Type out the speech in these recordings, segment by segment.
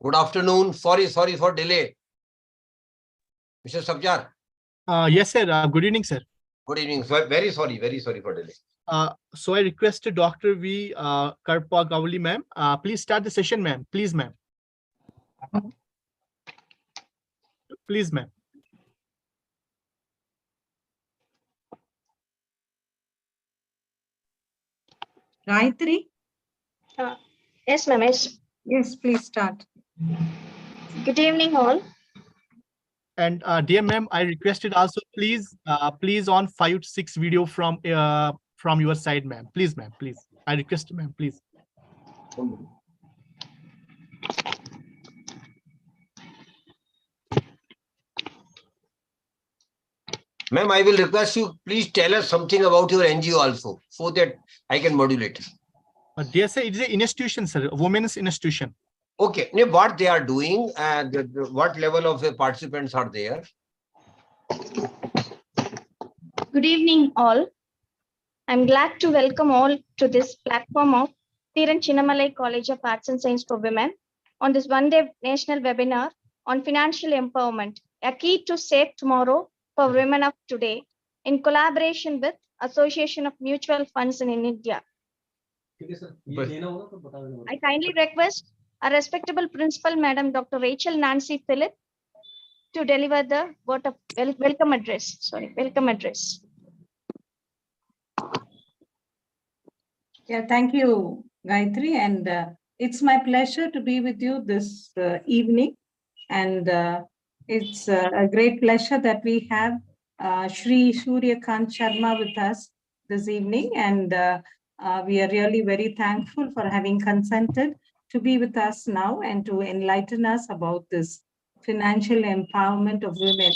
Good afternoon. Sorry for delay. Mr. Sabjar. Yes, sir. Good evening, sir. Good evening. So, very sorry for delay. So I requested Dr. V. Karpa Gavali, ma'am. Please start the session, ma'am. Please, ma'am. Please, ma'am. Gayatri? Yes, ma'am. Yes, please start. Good evening, all. And dear ma'am, I requested also please on 5 to 6 video from your side, ma'am. Please, ma'am. Please. I request, ma'am. Please. Ma'am, I will request you, please tell us something about your NGO also, so that I can modulate. Dear sir, it is an institution, sir. A women's institution. Okay. What they are doing and what level of participants are there? Good evening, all. I'm glad to welcome all to this platform of Theeran Chinnamalai College of Arts and Science for Women on this one-day national webinar on financial empowerment, a key to save tomorrow for women of today, in collaboration with Association of Mutual Funds in India. I kindly request our respectable principal, Madam Dr. Rachel Nancy Phillip, to deliver the word of welcome address. Welcome address. Yeah, thank you, Gayatri. And it's my pleasure to be with you this evening. And it's a great pleasure that we have Shri Suryakant Sharma with us this evening. And we are really very thankful for having consented to be with us now and to enlighten us about this financial empowerment of women.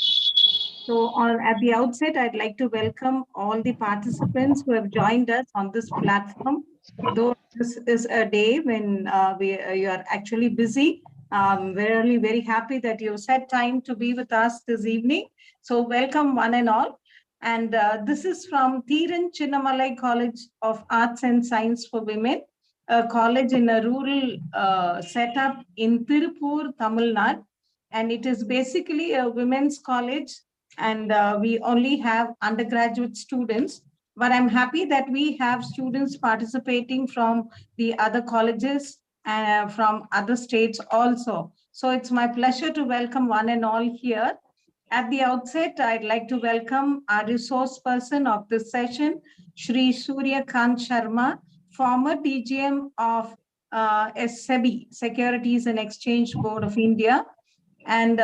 So at the outset, I'd like to welcome all the participants who have joined us on this platform. Though this is a day when you are actually busy, we're really very happy that you set time to be with us this evening. So welcome one and all. And this is from Theeran Chinnamalai College of Arts and Science for Women, a college in a rural setup in Tirupur, Tamil Nadu. And it is basically a women's college, and we only have undergraduate students, but I'm happy that we have students participating from the other colleges and from other states also. So it's my pleasure to welcome one and all here. At the outset, I'd like to welcome our resource person of this session, Shri Suryakant Sharma, former DGM of SEBI, Securities and Exchange Board of India. And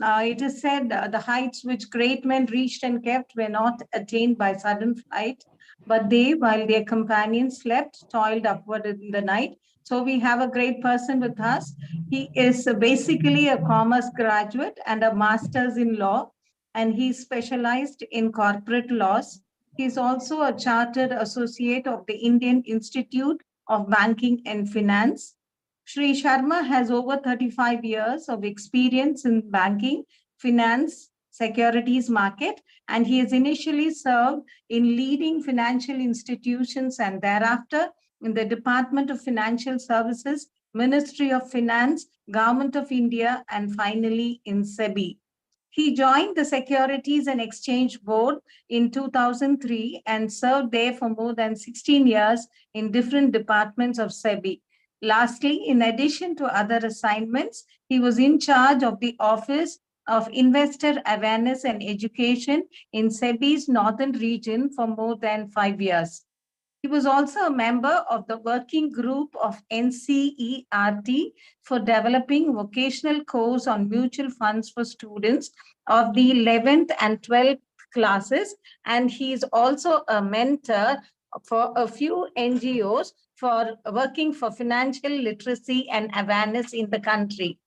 it is said the heights which great men reached and kept were not attained by sudden flight, but they, while their companions slept, toiled upward in the night. So we have a great person with us. He is basically a commerce graduate and a master's in law, and he's specialized in corporate laws. He's also a chartered associate of the Indian Institute of Banking and Finance. Shri Sharma has over 35 years of experience in banking, finance, securities market, and he has initially served in leading financial institutions and thereafter in the Department of Financial Services, Ministry of Finance, Government of India, and finally in SEBI. He joined the Securities and Exchange Board in 2003 and served there for more than 16 years in different departments of SEBI. Lastly, in addition to other assignments, he was in charge of the Office of Investor Awareness and Education in SEBI's Northern region for more than 5 years. He was also a member of the working group of NCERT for developing vocational course on mutual funds for students of the 11th and 12th classes. And he is also a mentor for a few NGOs for working for financial literacy and awareness in the country.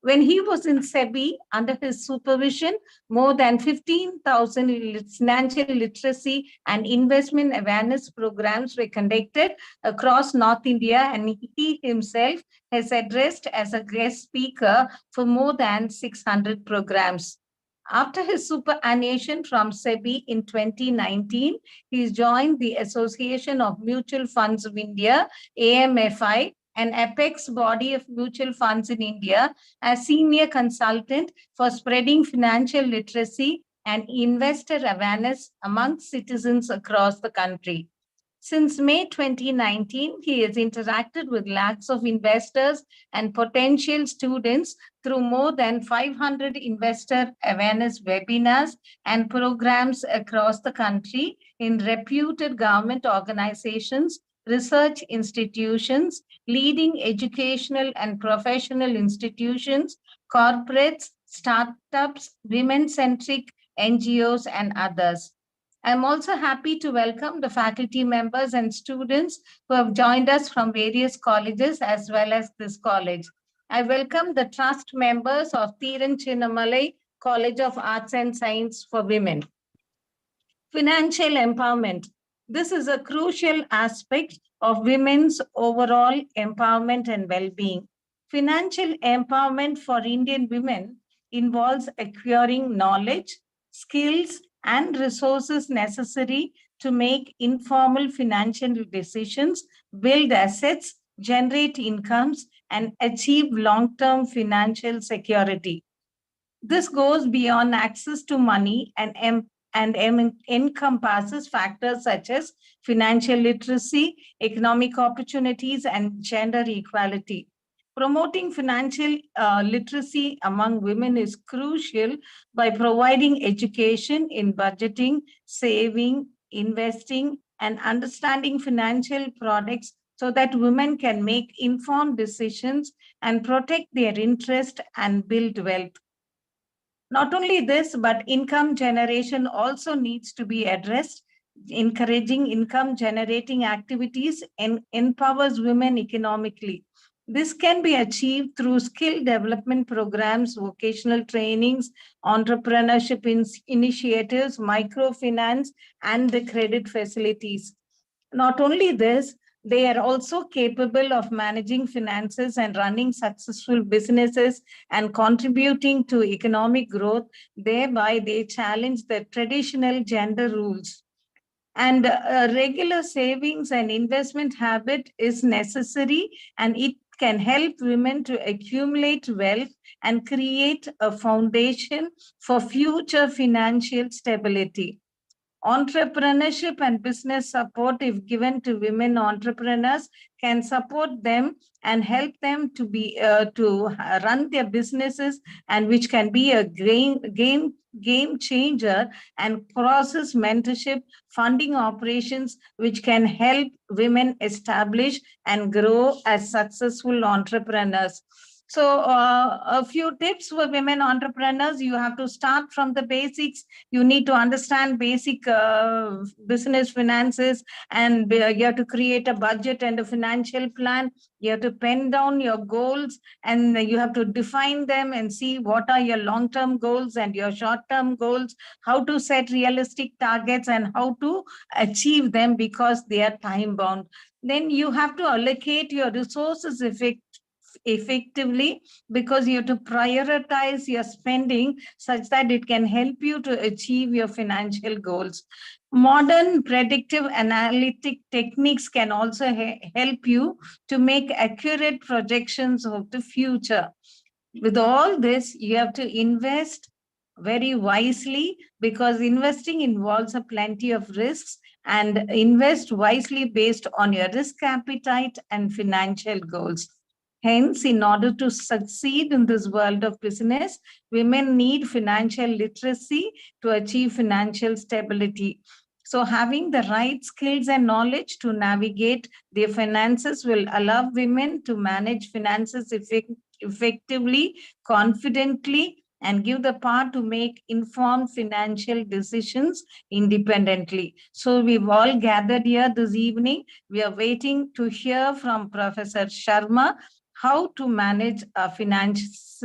When he was in SEBI, under his supervision, more than 15,000 financial literacy and investment awareness programs were conducted across North India, and he himself has addressed as a guest speaker for more than 600 programs. After his superannuation from SEBI in 2019, he joined the Association of Mutual Funds of India, AMFI, an apex body of mutual funds in India, as senior consultant for spreading financial literacy and investor awareness among citizens across the country. Since May 2019, he has interacted with lakhs of investors and potential students through more than 500 investor awareness webinars and programs across the country in reputed government organizations, research institutions, leading educational and professional institutions, corporates, startups, women-centric NGOs, and others. I'm also happy to welcome the faculty members and students who have joined us from various colleges as well as this college. I welcome the trust members of Theeran Chinnamalai College of Arts and Science for Women. Financial empowerment. This is a crucial aspect of women's overall empowerment and well-being. Financial empowerment for Indian women involves acquiring knowledge, skills, and resources necessary to make informal financial decisions, build assets, generate incomes, and achieve long-term financial security. This goes beyond access to money and encompasses factors such as financial literacy, economic opportunities, and gender equality. Promoting financial literacy among women is crucial by providing education in budgeting, saving, investing, and understanding financial products so that women can make informed decisions and protect their interest and build wealth. Not only this, but income generation also needs to be addressed. Encouraging income generating activities empowers women economically. This can be achieved through skill development programs, vocational trainings, entrepreneurship initiatives, microfinance, and the credit facilities. Not only this, they are also capable of managing finances and running successful businesses and contributing to economic growth. Thereby, they challenge the traditional gender rules. And regular savings and investment habit is necessary, and it can help women to accumulate wealth and create a foundation for future financial stability. Entrepreneurship and business support, if given to women entrepreneurs, can support them and help them to be to run their businesses, and which can be a game changer, and process mentorship, funding operations, which can help women establish and grow as successful entrepreneurs. So a few tips for women entrepreneurs: you have to start from the basics. You need to understand basic business finances, and you have to create a budget and a financial plan. You have to pen down your goals, and you have to define them and see what are your long-term goals and your short-term goals, how to set realistic targets and how to achieve them because they are time-bound. Then you have to allocate your resources effectively, because you have to prioritize your spending such that it can help you to achieve your financial goals. Modern predictive analytic techniques can also help you to make accurate projections of the future. With all this, you have to invest very wisely, because investing involves a plenty of risks, and invest wisely based on your risk appetite and financial goals. Hence, in order to succeed in this world of business, women need financial literacy to achieve financial stability. So having the right skills and knowledge to navigate their finances will allow women to manage finances effectively, confidently, and give the power to make informed financial decisions independently. So we've all gathered here this evening. We are waiting to hear from Professor Sharma how to manage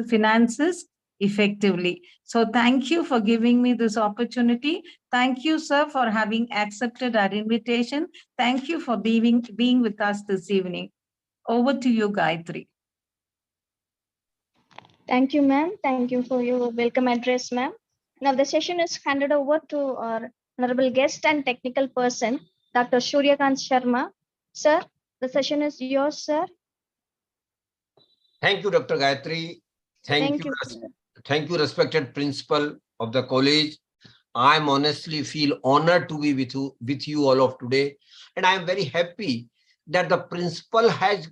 finances effectively. So thank you for giving me this opportunity. Thank you, sir, for having accepted our invitation. Thank you for being with us this evening. Over to you, Gayatri. Thank you, ma'am. Thank you for your welcome address, ma'am. Now the session is handed over to our honorable guest and technical person, Dr. Suryakant Sharma. Sir, the session is yours, sir. Thank you, Dr. Gayatri. Thank you. Thank you, respected principal of the college. I'm honestly feel honored to be with you all of today. And I'm very happy that the principal has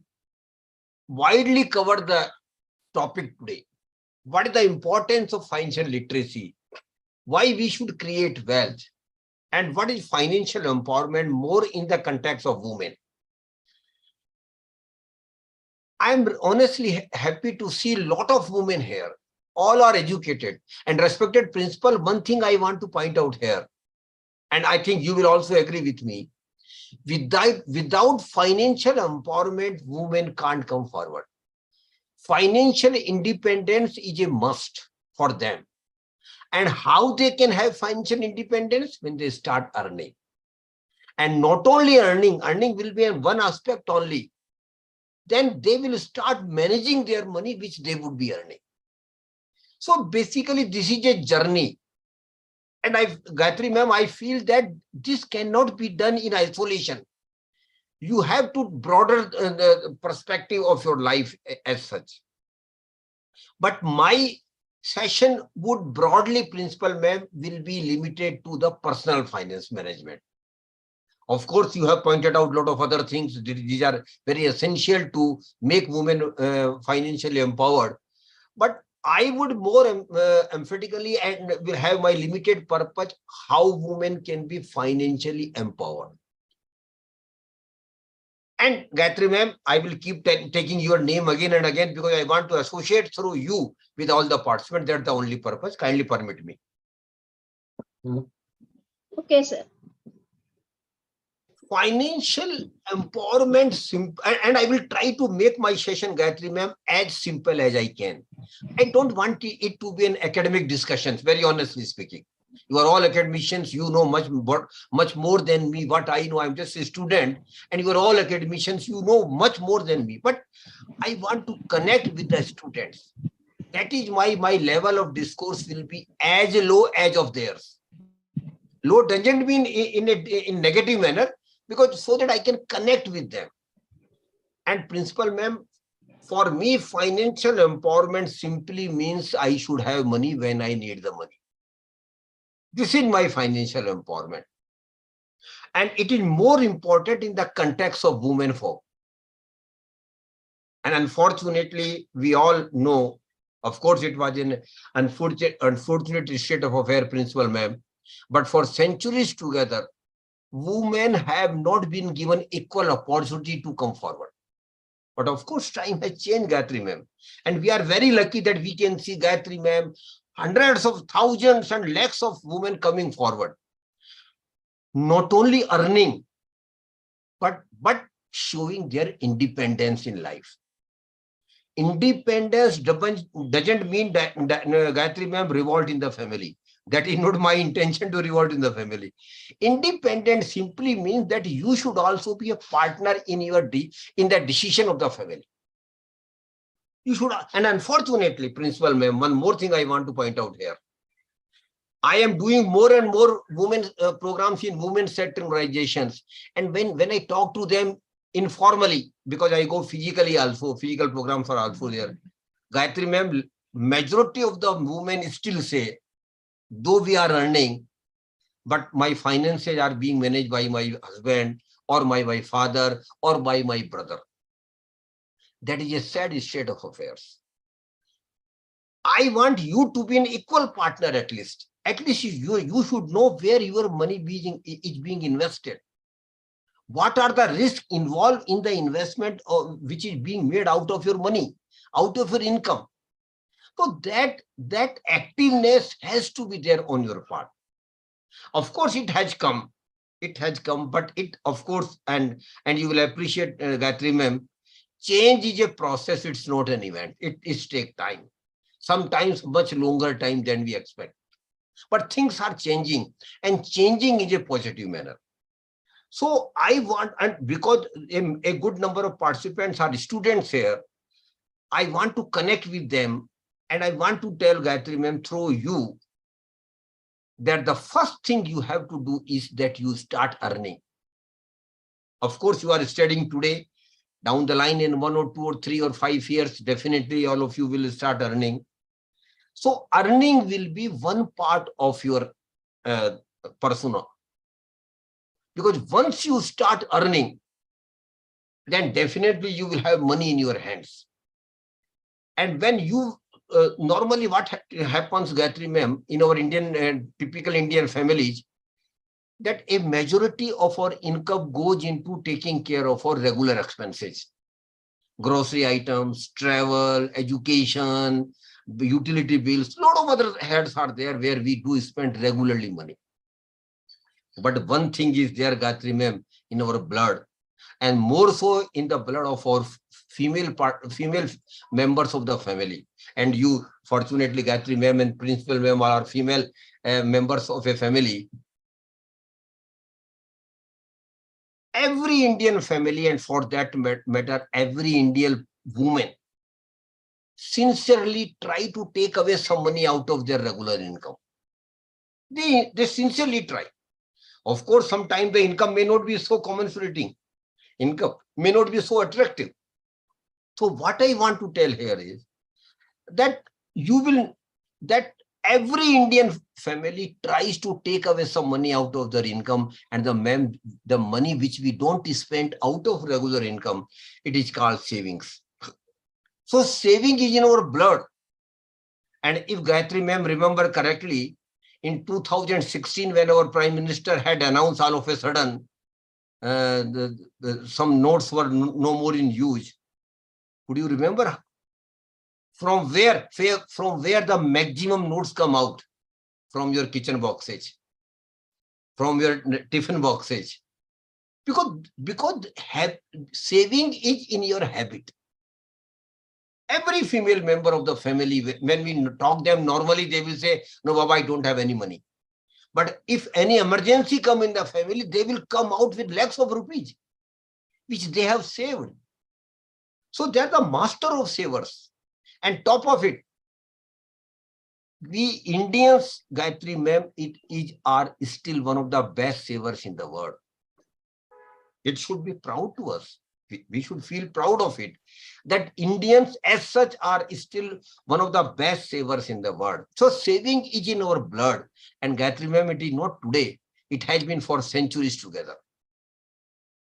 widely covered the topic today. What is the importance of financial literacy? Why we should create wealth? And what is financial empowerment more in the context of women? I'm honestly happy to see a lot of women here. All are educated. And respected principal, one thing I want to point out here, and I think you will also agree with me, without financial empowerment, women can't come forward. Financial independence is a must for them. And how they can have financial independence? When they start earning. And not only earning will be one aspect only. Then they will start managing their money, which they would be earning. So basically, this is a journey. And Gayatri ma'am, I feel that this cannot be done in isolation. You have to broaden the perspective of your life as such. But my session would broadly, principal ma'am, will be limited to the personal finance management. Of course, you have pointed out a lot of other things. These are very essential to make women financially empowered. But I would more emphatically and will have my limited purpose, how women can be financially empowered. And Gayatri ma'am, I will keep taking your name again and again because I want to associate through you with all the participants. That's the only purpose. Kindly permit me. Okay, sir. Financial empowerment, and I will try to make my session, Gayatri ma'am, as simple as I can. I don't want it to be an academic discussion, very honestly speaking. You are all academicians, you know much more than me. What I know, I'm just a student, and you are all academicians, you know much more than me. But I want to connect with the students. That is my level of discourse will be as low as of theirs. Low doesn't mean in negative manner, because so that I can connect with them. And principal ma'am, for me, financial empowerment simply means I should have money when I need the money. This is my financial empowerment. And it is more important in the context of women folk. And unfortunately, we all know, of course, it was an unfortunate state of affair, principal ma'am. But for centuries together, women have not been given equal opportunity to come forward. But of course, time has changed, Gayatri ma'am. And we are very lucky that we can see, Gayatri ma'am, hundreds of thousands and lakhs of women coming forward. Not only earning, but showing their independence in life. Independence doesn't mean that Gayatri ma'am, revolt in the family. That is not my intention to revolt in the family. Independence simply means that you should also be a partner in the decision of the family. You should, and unfortunately, principal ma'am, one more thing I want to point out here. I am doing more and more women programs in women-centered organizations. And when I talk to them informally, because I go physically also, physical programs are also there. Gayatri ma'am, majority of the women still say, though we are earning, but my finances are being managed by my husband or my father or by my brother. That is a sad state of affairs. I want you to be an equal partner at least. At least you should know where your money is being invested. What are the risks involved in the investment which is being made out of your money, out of your income? So that activeness has to be there on your part. Of course, it has come, but it, of course, and you will appreciate, Gayatri ma'am, change is a process, it's not an event. It takes time, sometimes much longer time than we expect. But things are changing, and changing is a positive manner. So I want, and because a good number of participants are students here, I want to connect with them, and I want to tell Gayatri ma'am through you that the first thing you have to do is that you start earning. Of course, you are studying today. Down the line in 1 or 2 or 3 or 5 years, definitely all of you will start earning. So earning will be one part of your persona. Because once you start earning, then definitely you will have money in your hands. And when you, normally what happens, Gayatri ma'am, in our Indian, typical Indian families, that a majority of our income goes into taking care of our regular expenses. Grocery items, travel, education, utility bills, a lot of other heads are there where we do spend regularly money. But one thing is there, Gayatri ma'am, in our blood, and more so in the blood of our female members of the family. And you, fortunately, Gayatri ma'am and principal ma'am are female members of a family. Every Indian family, and for that matter, every Indian woman, sincerely try to take away some money out of their regular income. They sincerely try. Of course, sometimes the income may not be so commensurating. Income may not be so attractive. So what I want to tell here is that every Indian family tries to take away some money out of their income, and the money which we don't spend out of regular income, it is called savings. So saving is in our blood. And if Gayatri ma'am remember correctly, in 2016, when our Prime Minister had announced all of a sudden some notes were no more in use. Could you remember from where the maximum notes come out? From your kitchen boxes, from your tiffin boxes, because saving is in your habit. Every female member of the family, when we talk them normally, they will say, no, Baba, I don't have any money. But if any emergency come in the family, they will come out with lakhs of rupees, which they have saved. So they are the master of savers. And top of it, we Indians, Gayatri ma'am, are still one of the best savers in the world. It should be proud to us. We should feel proud of it, that Indians as such are still one of the best savers in the world. So saving is in our blood. And Gayatri ma'am, it is not today. It has been for centuries together.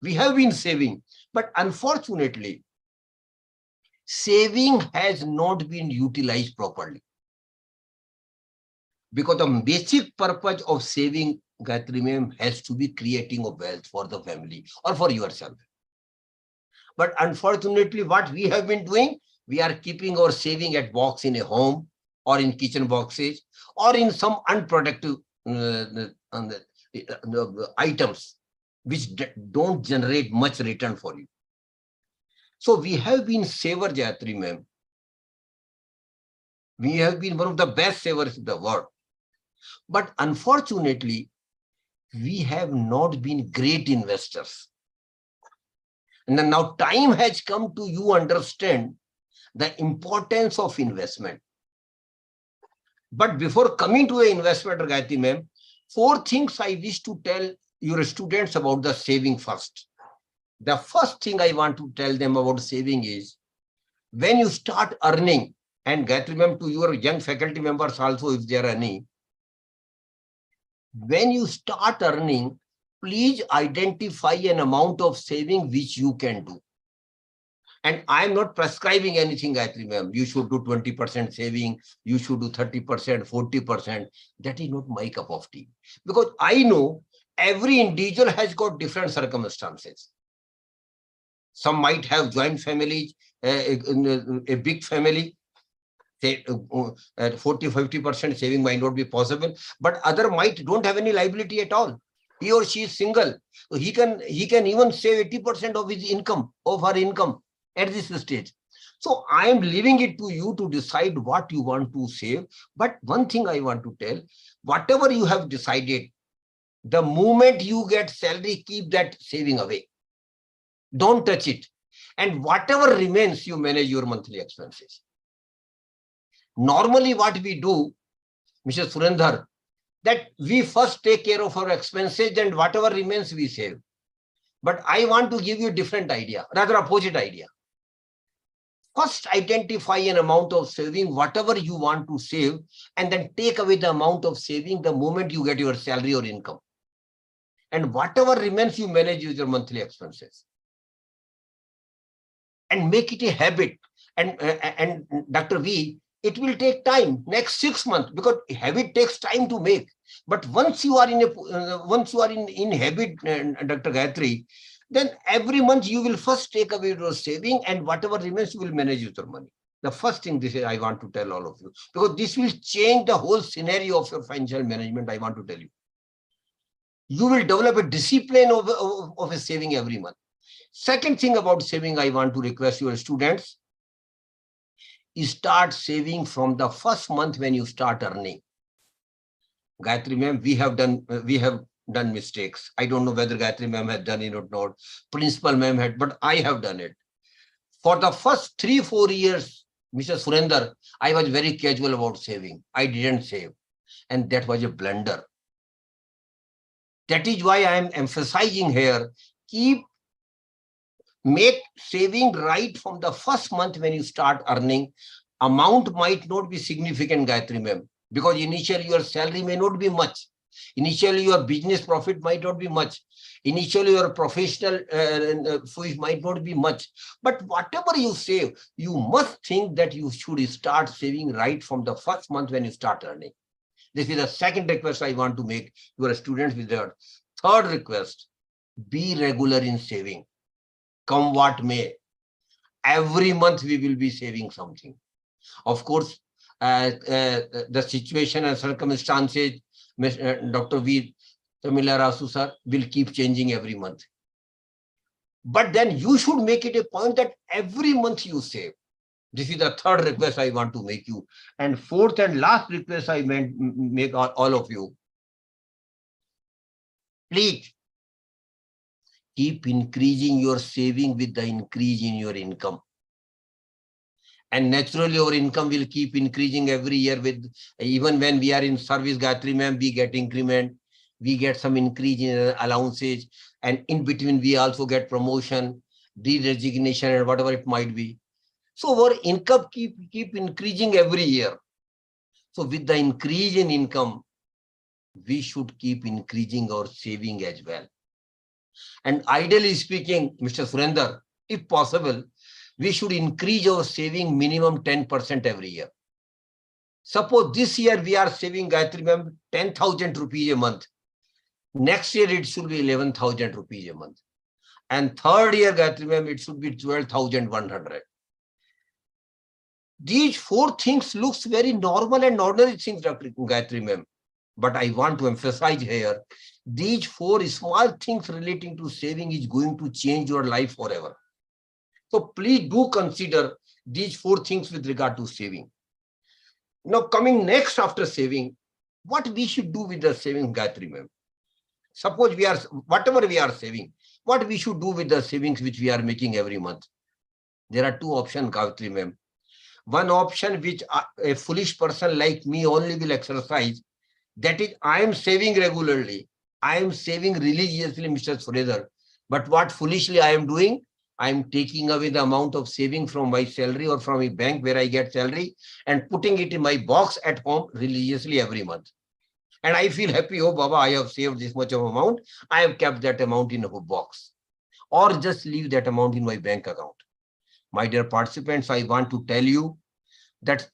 We have been saving, but unfortunately, saving has not been utilized properly. Because the basic purpose of saving, Gayatri ma'am, has to be creating a wealth for the family or for yourself. But unfortunately, what we have been doing, we are keeping our saving at box in a home or in kitchen boxes or in some unproductive items which don't generate much return for you. So we have been saver, Gayatri ma'am. We have been one of the best savers in the world. But unfortunately, we have not been great investors. And then now time has come to you understand the importance of investment. But before coming to the investment, Gayatri ma'am, 4 things I wish to tell your students about the saving first. The first thing I want to tell them about saving is, when you start earning, and Gayatri ma'am, to your young faculty members also, if there are any, when you start earning, please identify an amount of saving which you can do. And I'm not prescribing anything, Gayatri ma'am. You should do 20% saving, you should do 30%, 40%. That is not my cup of tea. Because I know every individual has got different circumstances. Some might have joint families, a big family. Say 40-50% saving might not be possible, but other might don't have any liability at all. He or she is single, so he can even save 80% of his income, of her income at this stage. So I am leaving it to you to decide what you want to save. But one thing I want to tell, whatever you have decided, the moment you get salary, keep that saving away. Don't touch it. And whatever remains, you manage your monthly expenses. Normally what we do, Mr. Surendra, that we first take care of our expenses and whatever remains we save. But I want to give you a different idea, rather opposite idea. First, identify an amount of saving, whatever you want to save, and then take away the amount of saving the moment you get your salary or income. And whatever remains, you manage with your monthly expenses. And make it a habit. And Dr. V, it will take time, next 6 months, because habit takes time to make. But once you are in habit, Dr. Gayatri, then every month you will first take away your saving, and whatever remains you will manage with your money. The first thing this is I want to tell all of you, because this will change the whole scenario of your financial management. I want to tell you. You will develop a discipline of a saving every month. Second thing about saving, I want to request your students, is start saving from the first month when you start earning. Gayatri ma'am, we have done mistakes. I don't know whether Gayatri ma'am had done it or not. Principal ma'am had, but I have done it. For the first 3-4 years, Mr. Surinder, I was very casual about saving. I didn't save. And that was a blunder. That is why I am emphasizing here, make saving right from the first month when you start earning. Amount might not be significant, Gayatri ma'am, because initially your salary may not be much. Initially your business profit might not be much. Initially your professional fees might not be much. But whatever you save, you must think that you should start saving right from the first month when you start earning. This is the second request I want to make your students with their third request. Be regular in saving. Come what may, every month we will be saving something. Of course, the situation and circumstances, Dr. V. Tamilarasu sir, will keep changing every month. But then you should make it a point that every month you save. This is the third request I want to make you. And fourth and last request I make all of you. Please keep increasing your saving with the increase in your income. And naturally, your income will keep increasing every year with, even when we are in service, Gayatri ma'am, we get increment, we get some increase in allowances, and in between we also get promotion, de-resignation, and whatever it might be. So our income keep increasing every year. So with the increase in income, we should keep increasing our saving as well. And ideally speaking, Mr. Surinder, if possible, we should increase our saving minimum 10% every year. Suppose this year we are saving, Gayatri ma'am, 10,000 rupees a month. Next year it should be 11,000 rupees a month. And third year, Gayatri ma'am, it should be 12,100. These four things looks very normal and ordinary things, Dr. Gayatri ma'am. But I want to emphasize here, these four small things relating to saving is going to change your life forever. So please do consider these four things with regard to saving. Now coming next after saving, what we should do with the saving, Gayatri ma'am? Suppose whatever we are saving, what we should do with the savings which we are making every month? There are two options, Gayatri ma'am. One option which a foolish person like me only will exercise, that is, I am saving regularly. I am saving religiously, Mr. Surinder. But what foolishly I am doing? I am taking away the amount of saving from my salary or from a bank where I get salary and putting it in my box at home religiously every month. And I feel happy, oh Baba, I have saved this much of amount. I have kept that amount in a box. Or just leave that amount in my bank account. My dear participants, I want to tell you that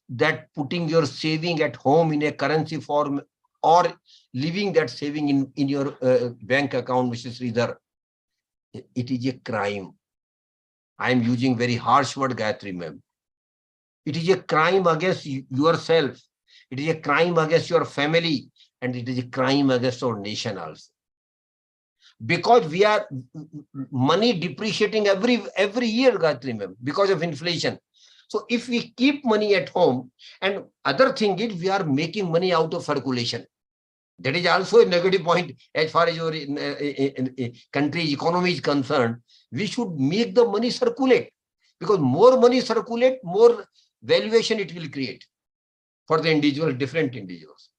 putting your saving at home in a currency form or leaving that saving in your bank account, Mr. Sridhar, it is a crime. I am using very harsh word, Gayatri ma'am. It is a crime against yourself. It is a crime against your family. And it is a crime against our nation also. Because we are money depreciating every year, Gayatri ma'am, because of inflation. So if we keep money at home, and other thing is we are making money out of circulation. That is also a negative point as far as your country's economy is concerned. We should make the money circulate, because more money circulate, more valuation it will create for the individual, different individuals.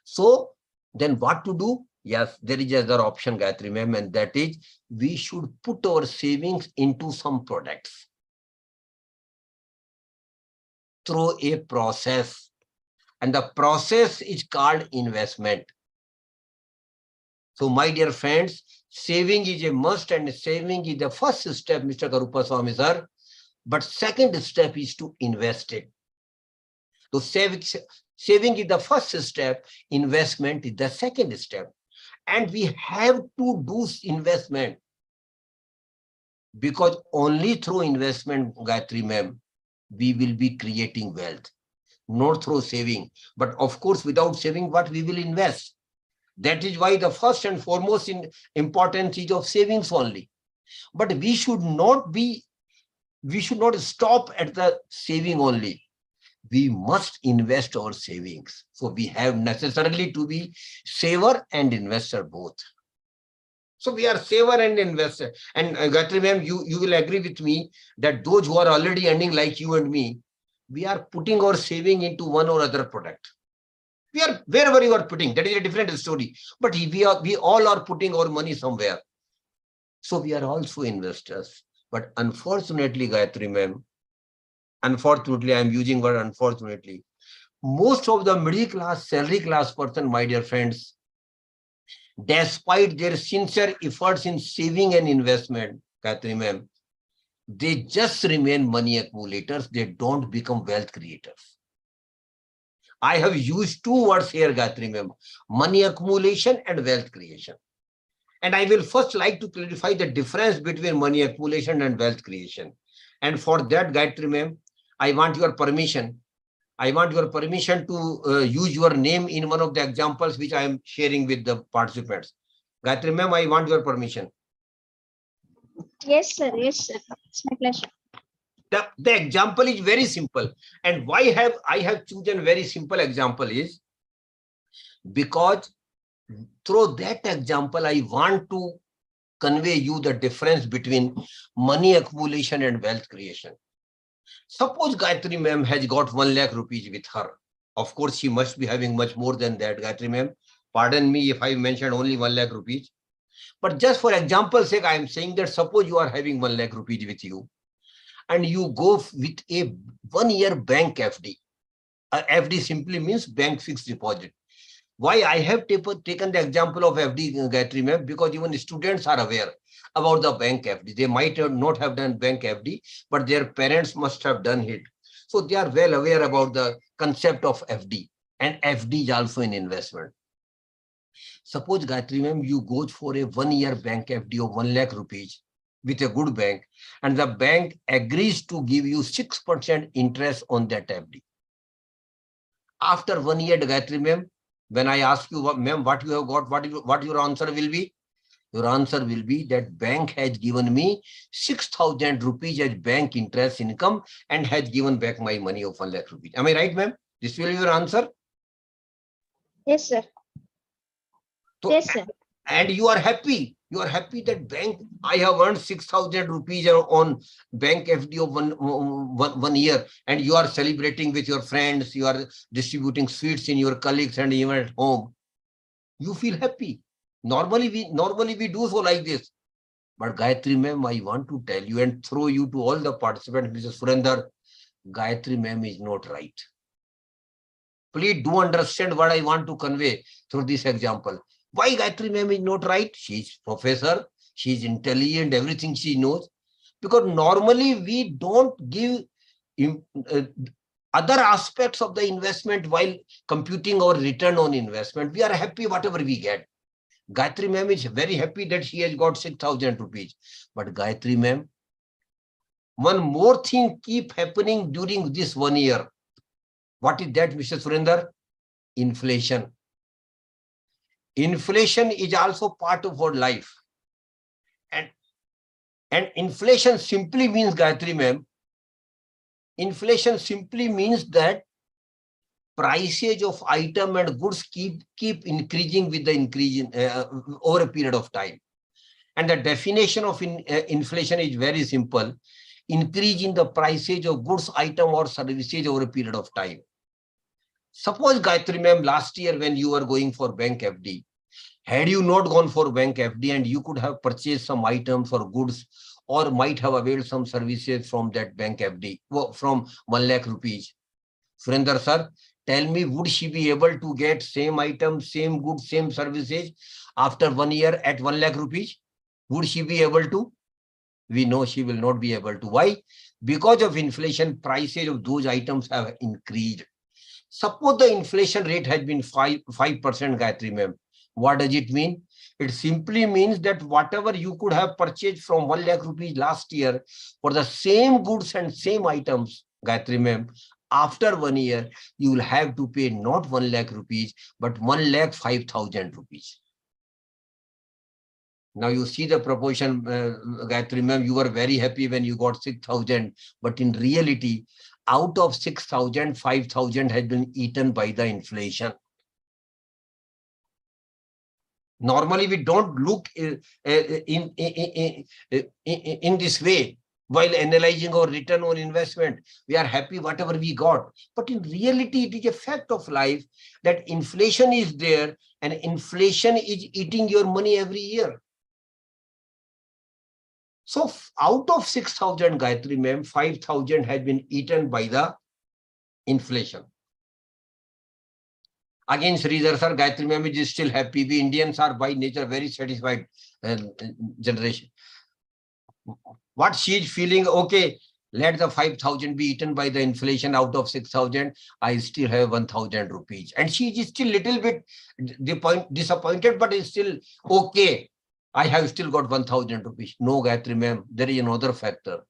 So then what to do? Yes, there is another option, Gayatri ma'am, and that is we should put our savings into some products through a process. And the process is called investment. So, my dear friends, saving is a must, and saving is the first step, Mr. Karupaswamy sir. But second step is to invest it. So, saving is the first step, investment is the second step. And we have to do investment, because only through investment, Gayatri ma'am, we will be creating wealth, not through saving. But of course, without saving, what we will invest? That is why the first and foremost importance is of savings only. But we should not stop at the saving only. We must invest our savings. So we have necessarily to be saver and investor both. So we are saver and investor. And Gayatri ma'am, you will agree with me that those who are already earning like you and me, we are putting our saving into one or other product. We are, wherever you are putting, that is a different story. But we all are putting our money somewhere. So we are also investors. But unfortunately, Gayatri ma'am, unfortunately, I am using word unfortunately, most of the middle class, salary class person, my dear friends, despite their sincere efforts in saving and investment, Gayatri ma'am, they just remain money accumulators. They don't become wealth creators. I have used two words here, Gayatri ma'am, money accumulation and wealth creation. And I will first like to clarify the difference between money accumulation and wealth creation. And for that, Gayatri ma'am, I want your permission. I want your permission to use your name in one of the examples which I am sharing with the participants. Gayatri ma'am, I want your permission. Yes, sir. Yes, sir. It's my pleasure. The example is very simple. And why I have chosen very simple example is because through that example, I want to convey you the difference between money accumulation and wealth creation. Suppose Gayatri ma'am has got 1 lakh rupees with her. Of course, she must be having much more than that, Gayatri ma'am. Pardon me if I mentioned only 1 lakh rupees. But just for example's sake, I am saying that suppose you are having 1 lakh rupees with you and you go with a 1-year bank FD. FD simply means bank fixed deposit. Why I have taken the example of FD, Gayatri ma'am, because even students are aware about the bank FD. They might not have done bank FD, but their parents must have done it. So they are well aware about the concept of FD, and FD is also an investment. Suppose, Gayatri ma'am, you go for a 1-year bank FD of 1 lakh rupees with a good bank, and the bank agrees to give you 6% interest on that FD. After 1 year, Gayatri ma'am, when I ask you, ma'am, what you have got, what your answer will be? Your answer will be that bank has given me 6,000 rupees as bank interest income and has given back my money of 1 lakh rupees. Am I right, ma'am? This will be your answer? Yes, sir. So, Yes, sir. and you are happy. You are happy that bank, I have earned 6,000 rupees on bank FD of one year, and you are celebrating with your friends. You are distributing sweets in your colleagues and even at home. You feel happy. Normally we do so like this. But Gayatri ma'am, I want to tell you and throw you to all the participants, Mrs. Surinder, Gayatri ma'am is not right. Please do understand what I want to convey through this example. Why Gayatri ma'am is not right? She is professor, she is intelligent, everything she knows. Because normally we don't give other aspects of the investment while computing our return on investment. We are happy whatever we get. Gayatri ma'am is very happy that she has got 6,000 rupees. But Gayatri ma'am, one more thing keep happening during this 1 year. What is that, Mr. Surinder? Inflation. Inflation is also part of our life. And inflation simply means, Gayatri ma'am, inflation simply means that prices of item and goods keep increasing with the increase in, over a period of time. And the definition of inflation is very simple. Increase in the prices of goods, item or services over a period of time. Suppose, Gayatri ma'am, last year when you were going for bank FD, Had you not gone for bank FD and you could have purchased some items or goods or might have availed some services from that bank FD, from 1 lakh rupees. Surinder sir, tell me, would she be able to get same items, same goods, same services after 1 year at 1 lakh rupees? Would she be able to? We know she will not be able to. Why? Because of inflation, prices of those items have increased. Suppose the inflation rate has been 5%, Gayatri ma'am. What does it mean? It simply means that whatever you could have purchased from 1 lakh rupees last year for the same goods and same items, Gayatri ma'am, after 1 year, you will have to pay not 1 lakh rupees, but 1,05,000 rupees. Now you see the proportion, Gayatri ma'am, you were very happy when you got 6,000, but in reality, out of 6,000, 5,000 has been eaten by the inflation. Normally, we don't look in this way while analyzing our return on investment. We are happy whatever we got. But in reality, it is a fact of life that inflation is there and inflation is eating your money every year. So out of 6,000, Gayatri ma'am, 5,000 has been eaten by the inflation. Again, Sridhar sir, Gayatri ma'am is still happy. We Indians are by nature very satisfied generation. What she is feeling, okay, let the 5,000 be eaten by the inflation out of 6,000. I still have 1,000 rupees. And she is still little bit disappointed, but is still okay. I have still got 1,000 rupees. No, Gayatri ma'am, there is another factor.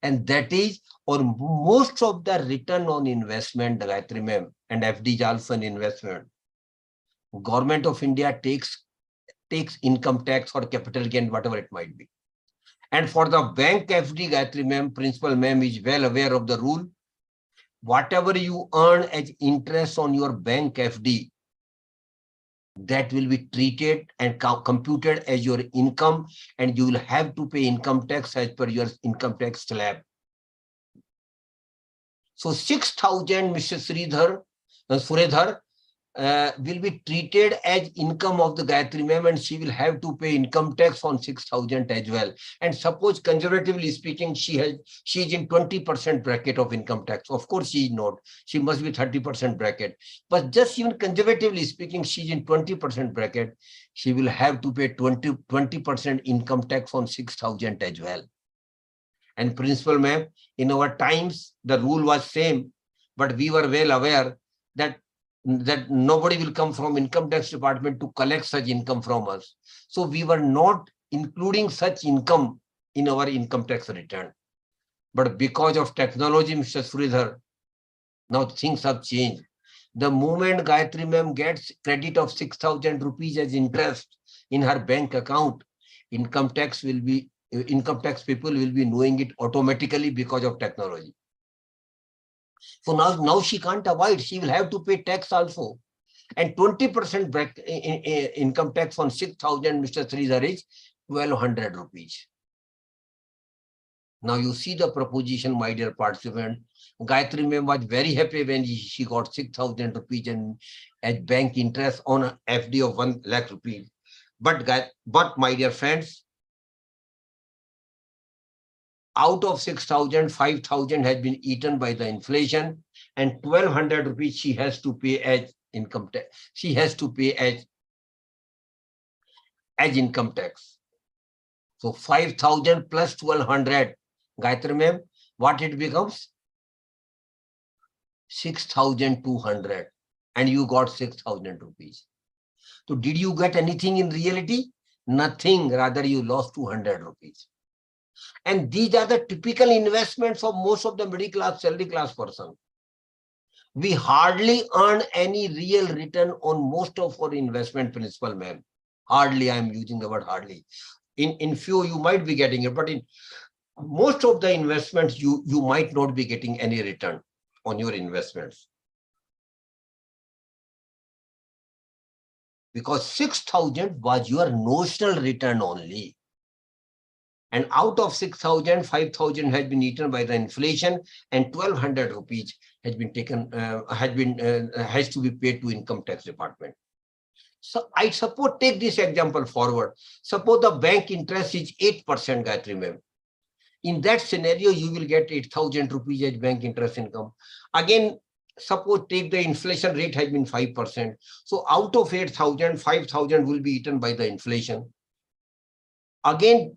And that is, on most of the return on investment, Gayatri ma'am, and FD is also an investment. Government of India takes income tax or capital gain, whatever it might be. And for the bank FD, Gayatri ma'am, principal ma'am is well aware of the rule. Whatever you earn as interest on your bank FD, that will be treated and computed as your income, and you will have to pay income tax as per your income tax slab. So 6,000, Mr. Suredhar, will be treated as income of the Gayatri ma'am, and she will have to pay income tax on 6,000 as well. And suppose, conservatively speaking, she is in 20% bracket of income tax. Of course, she is not. She must be 30% bracket. But just even conservatively speaking, she is in 20% bracket. She will have to pay 20% income tax on 6,000 as well. And principal ma'am, in our times, the rule was same, but we were well aware that nobody will come from income tax department to collect such income from us. So we were not including such income in our income tax return. But because of technology, Mr. Suridhar, now things have changed. The moment Gayatri ma'am gets credit of 6,000 rupees as interest in her bank account, income tax people will be knowing it automatically because of technology. So now she can't avoid. She will have to pay tax also. And 20% income tax on 6,000, Mr. Sridhar, is 1,200 rupees. Now you see the proposition, my dear participant. Gayatri ma'am was very happy when she got 6,000 rupees and as bank interest on a FD of 1 lakh rupees. But my dear friends, out of 6,000, 5,000 has been eaten by the inflation, and 1,200 rupees she has to pay as income tax. She has to pay as income tax. So 5,000 plus 1,200, Gayatri ma'am, what it becomes? 6,200, and you got 6,000 rupees. So did you get anything in reality? Nothing, rather you lost 200 rupees. And these are the typical investments of most of the middle class, salary class person. We hardly earn any real return on most of our investment, principal ma'am. Hardly, I'm using the word hardly. In few, you might be getting it, but in most of the investments, you might not be getting any return on your investments. Because 6,000 was your notional return only. And out of 6,000, 5,000 has been eaten by the inflation, and 1,200 rupees has been taken, has to be paid to income tax department. So I suppose, take this example forward. Suppose the bank interest is 8%, Gayatri ma'am. In that scenario, you will get 8,000 rupees as bank interest income. Again, suppose take the inflation rate has been 5%. So out of 8,000, 5,000 will be eaten by the inflation. Again,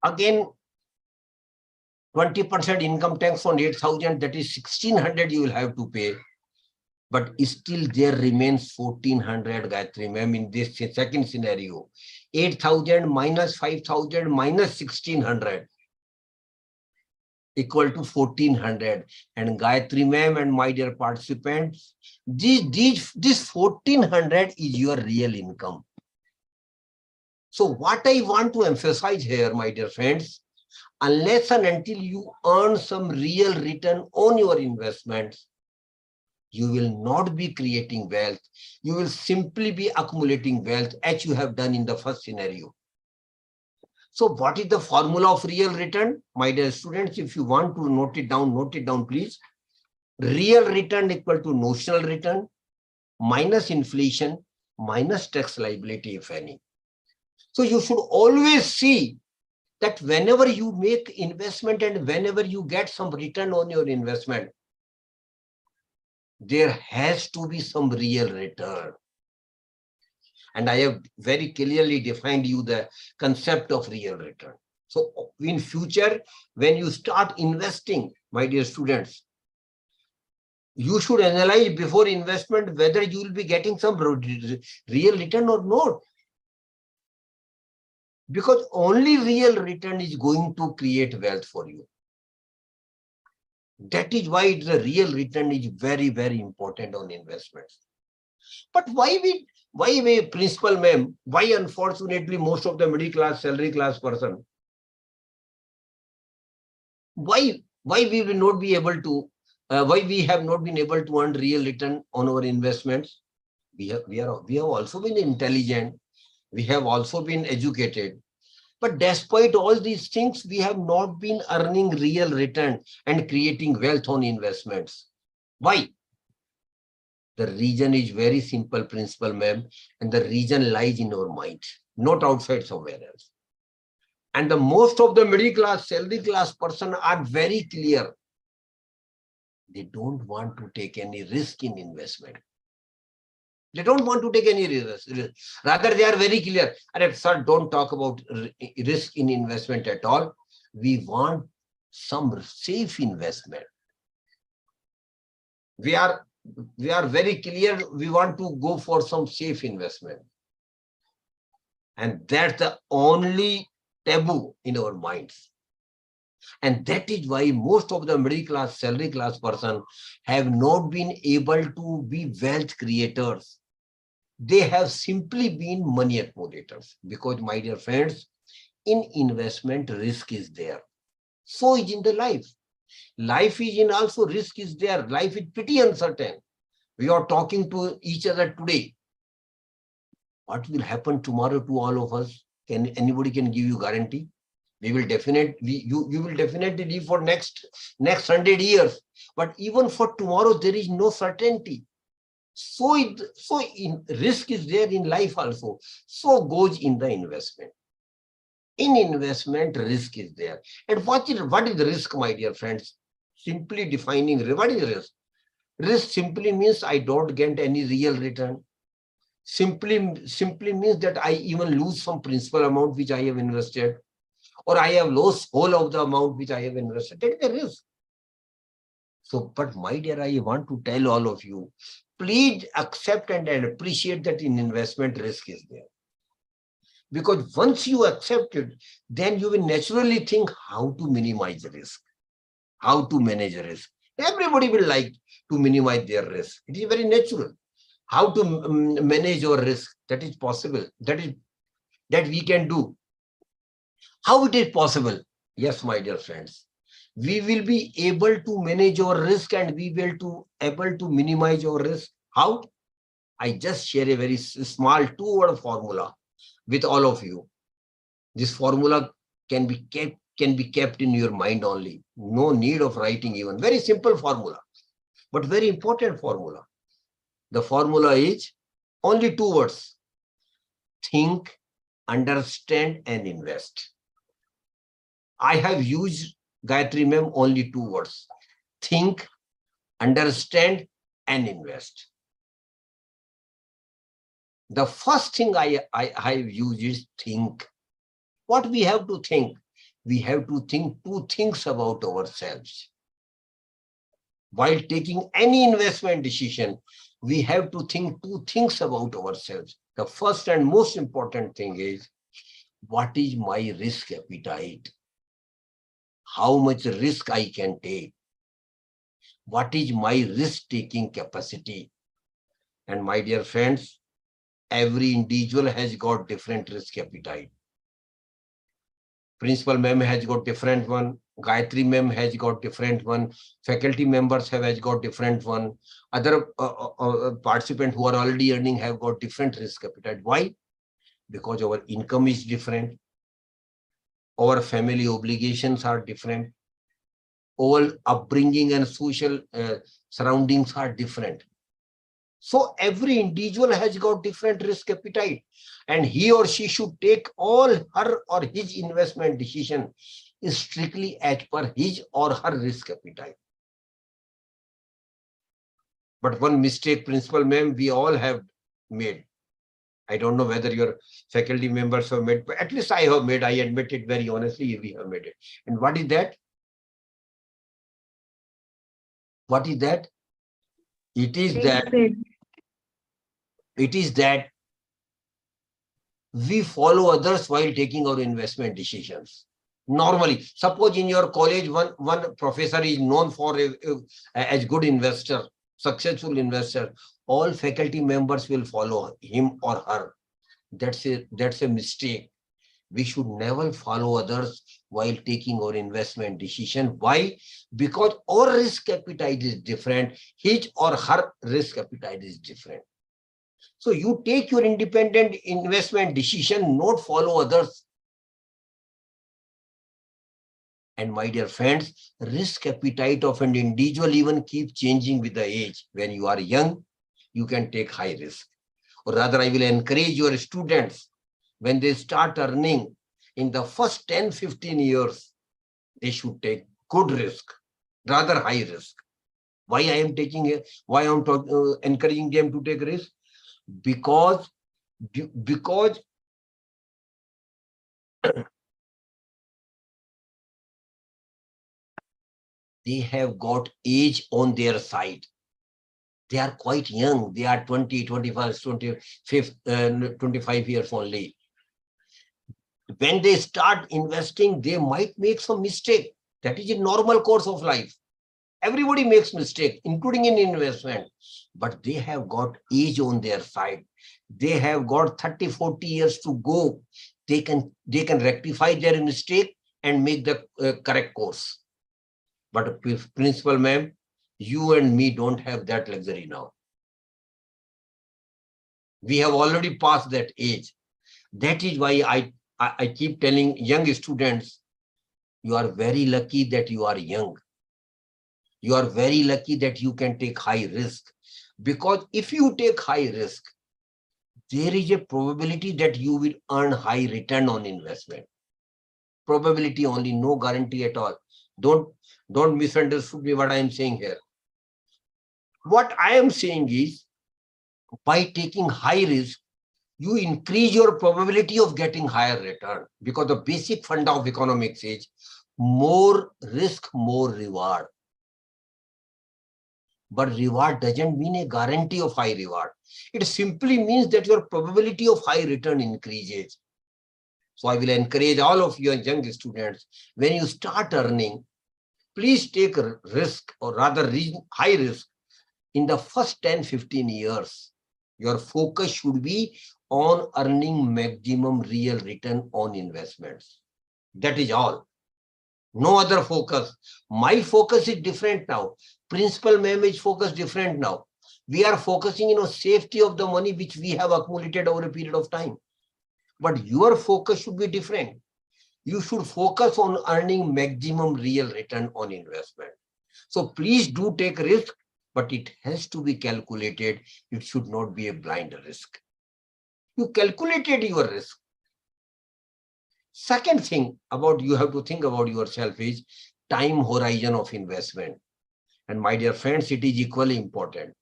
20% income tax on 8,000, that is 1,600 you will have to pay. But still there remains 1,400, Gayatri ma'am, in this second scenario. 8,000 minus 5,000 minus 1,600 equal to 1,400. And Gayatri ma'am and my dear participants, this 1,400 is your real income. So what I want to emphasize here, my dear friends, unless and until you earn some real return on your investments, you will not be creating wealth. You will simply be accumulating wealth as you have done in the first scenario. So what is the formula of real return? My dear students, if you want to note it down, please. Real return equal to notional return minus inflation minus tax liability, if any. So you should always see that whenever you make investment and whenever you get some return on your investment, there has to be some real return. And I have very clearly defined you the concept of real return. So in future, when you start investing, my dear students, you should analyze before investment whether you will be getting some real return or not. Because only real return is going to create wealth for you. That is why the real return is very, very important on investments. But why we principal ma'am, why unfortunately most of the middle class, salary class person, why we will not be able to, why we have not been able to earn real return on our investments? We have also been intelligent. We have also been educated. But despite all these things, we have not been earning real return and creating wealth on investments. Why? The reason is very simple, principal ma'am, and the reason lies in our mind, not outside somewhere else. And the most of the middle class, salary class person are very clear. They don't want to take any risk in investment. They don't want to take any risk. Rather, they are very clear. Sir, don't talk about risk in investment at all. We want some safe investment. We are very clear. We want to go for some safe investment. And that's the only taboo in our minds. And that is why most of the middle class, salary class person have not been able to be wealth creators. They have simply been money accumulators. Because, my dear friends, in investment, risk is there. So is in the life. Life is in also risk is there. Life is pretty uncertain. We are talking to each other today. What will happen tomorrow to all of us? Anybody can give you guarantee? We will you will definitely live for next 100 years. But even for tomorrow, there is no certainty. So in risk is there in life also. So goes in the investment. In investment, risk is there. And what is the risk, my dear friends? Simply defining what is risk. Risk simply means I don't get any real return. Simply means that I even lose some principal amount which I have invested, or I have lost whole of the amount which I have invested. That is a risk. So, but my dear, I want to tell all of you, please accept and appreciate that in investment risk is there. Because once you accept it, then you will naturally think how to minimize risk, how to manage risk. Everybody will like to minimize their risk. It is very natural. How to manage your risk, that is possible. That we can do. How it is possible? Yes, my dear friends. We will be able to manage our risk and we will able to minimize our risk. How? I just share a very small 2-word formula with all of you. This formula can be kept in your mind only. No need of writing even. Very simple formula, but very important formula. The formula is only 2 words. think, understand, and invest. I have used, Gayatri ma'am, only 2 words: think, understand, and invest. The first thing I have used is think. What we have to think? We have to think 2 things about ourselves. While taking any investment decision, we have to think 2 things about ourselves. The first and most important thing is, what is my risk appetite? How much risk I can take? What is my risk-taking capacity? And my dear friends, every individual has got different risk appetite. Principal ma'am has got different one. Gayatri ma'am has got different one. Faculty members has got different one. Other participants who are already earning have got different risk appetite. Why? Because our income is different. Our family obligations are different. All upbringing and social surroundings are different. So every individual has got different risk appetite, and he or she should take all her or his investment decision strictly as per his or her risk appetite. But one mistake, Principal ma'am, we all have made. I don't know whether your faculty members have made, but at least I have made. I admit it very honestly, we have made it. And what is that? What is that? It is that we follow others while taking our investment decisions. Normally, suppose in your college, one professor is known for as good investor, successful investor. All faculty members will follow him or her. That's a mistake. We should never follow others while taking our investment decision. Why? Because our risk appetite is different. His or her risk appetite is different. So you take your independent investment decision, not follow others. And my dear friends, risk appetite of an individual even keeps changing with the age. When you are young, you can take high risk. Or rather, I will encourage your students, when they start earning in the first 10-15 years, they should take good risk, rather high risk. Why I am encouraging them to take risk? Because they have got age on their side. They are quite young. They are 20, 21, 25 years only. When they start investing, they might make some mistake. That is a normal course of life. Everybody makes mistake, including in investment. But they have got age on their side. They have got 30, 40 years to go. They can rectify their mistake and make the correct course. But Principal ma'am, you and me don't have that luxury now. We have already passed that age. That is why I keep telling young students, you are very lucky that you are young. You are very lucky that you can take high risk. Because if you take high risk, there is a probability that you will earn high return on investment. Probability only, no guarantee at all. Don't misunderstand me what I am saying here. What I am saying is, by taking high risk, you increase your probability of getting higher return, because the basic fund of economics is more risk, more reward. But reward doesn't mean a guarantee of high reward. It simply means that your probability of high return increases. So I will encourage all of you young students, when you start earning, please take a risk, or rather high risk. In the first 10-15 years, your focus should be on earning maximum real return on investments. That is all. No other focus. My focus is different now. Principal ma'am is focus different now. We are focusing on safety of the money which we have accumulated over a period of time. But your focus should be different. You should focus on earning maximum real return on investment. So please do take risk, but it has to be calculated. It should not be a blind risk. You calculated your risk. Second thing about you have to think about yourself is time horizon of investment. And my dear friends, it is equally important.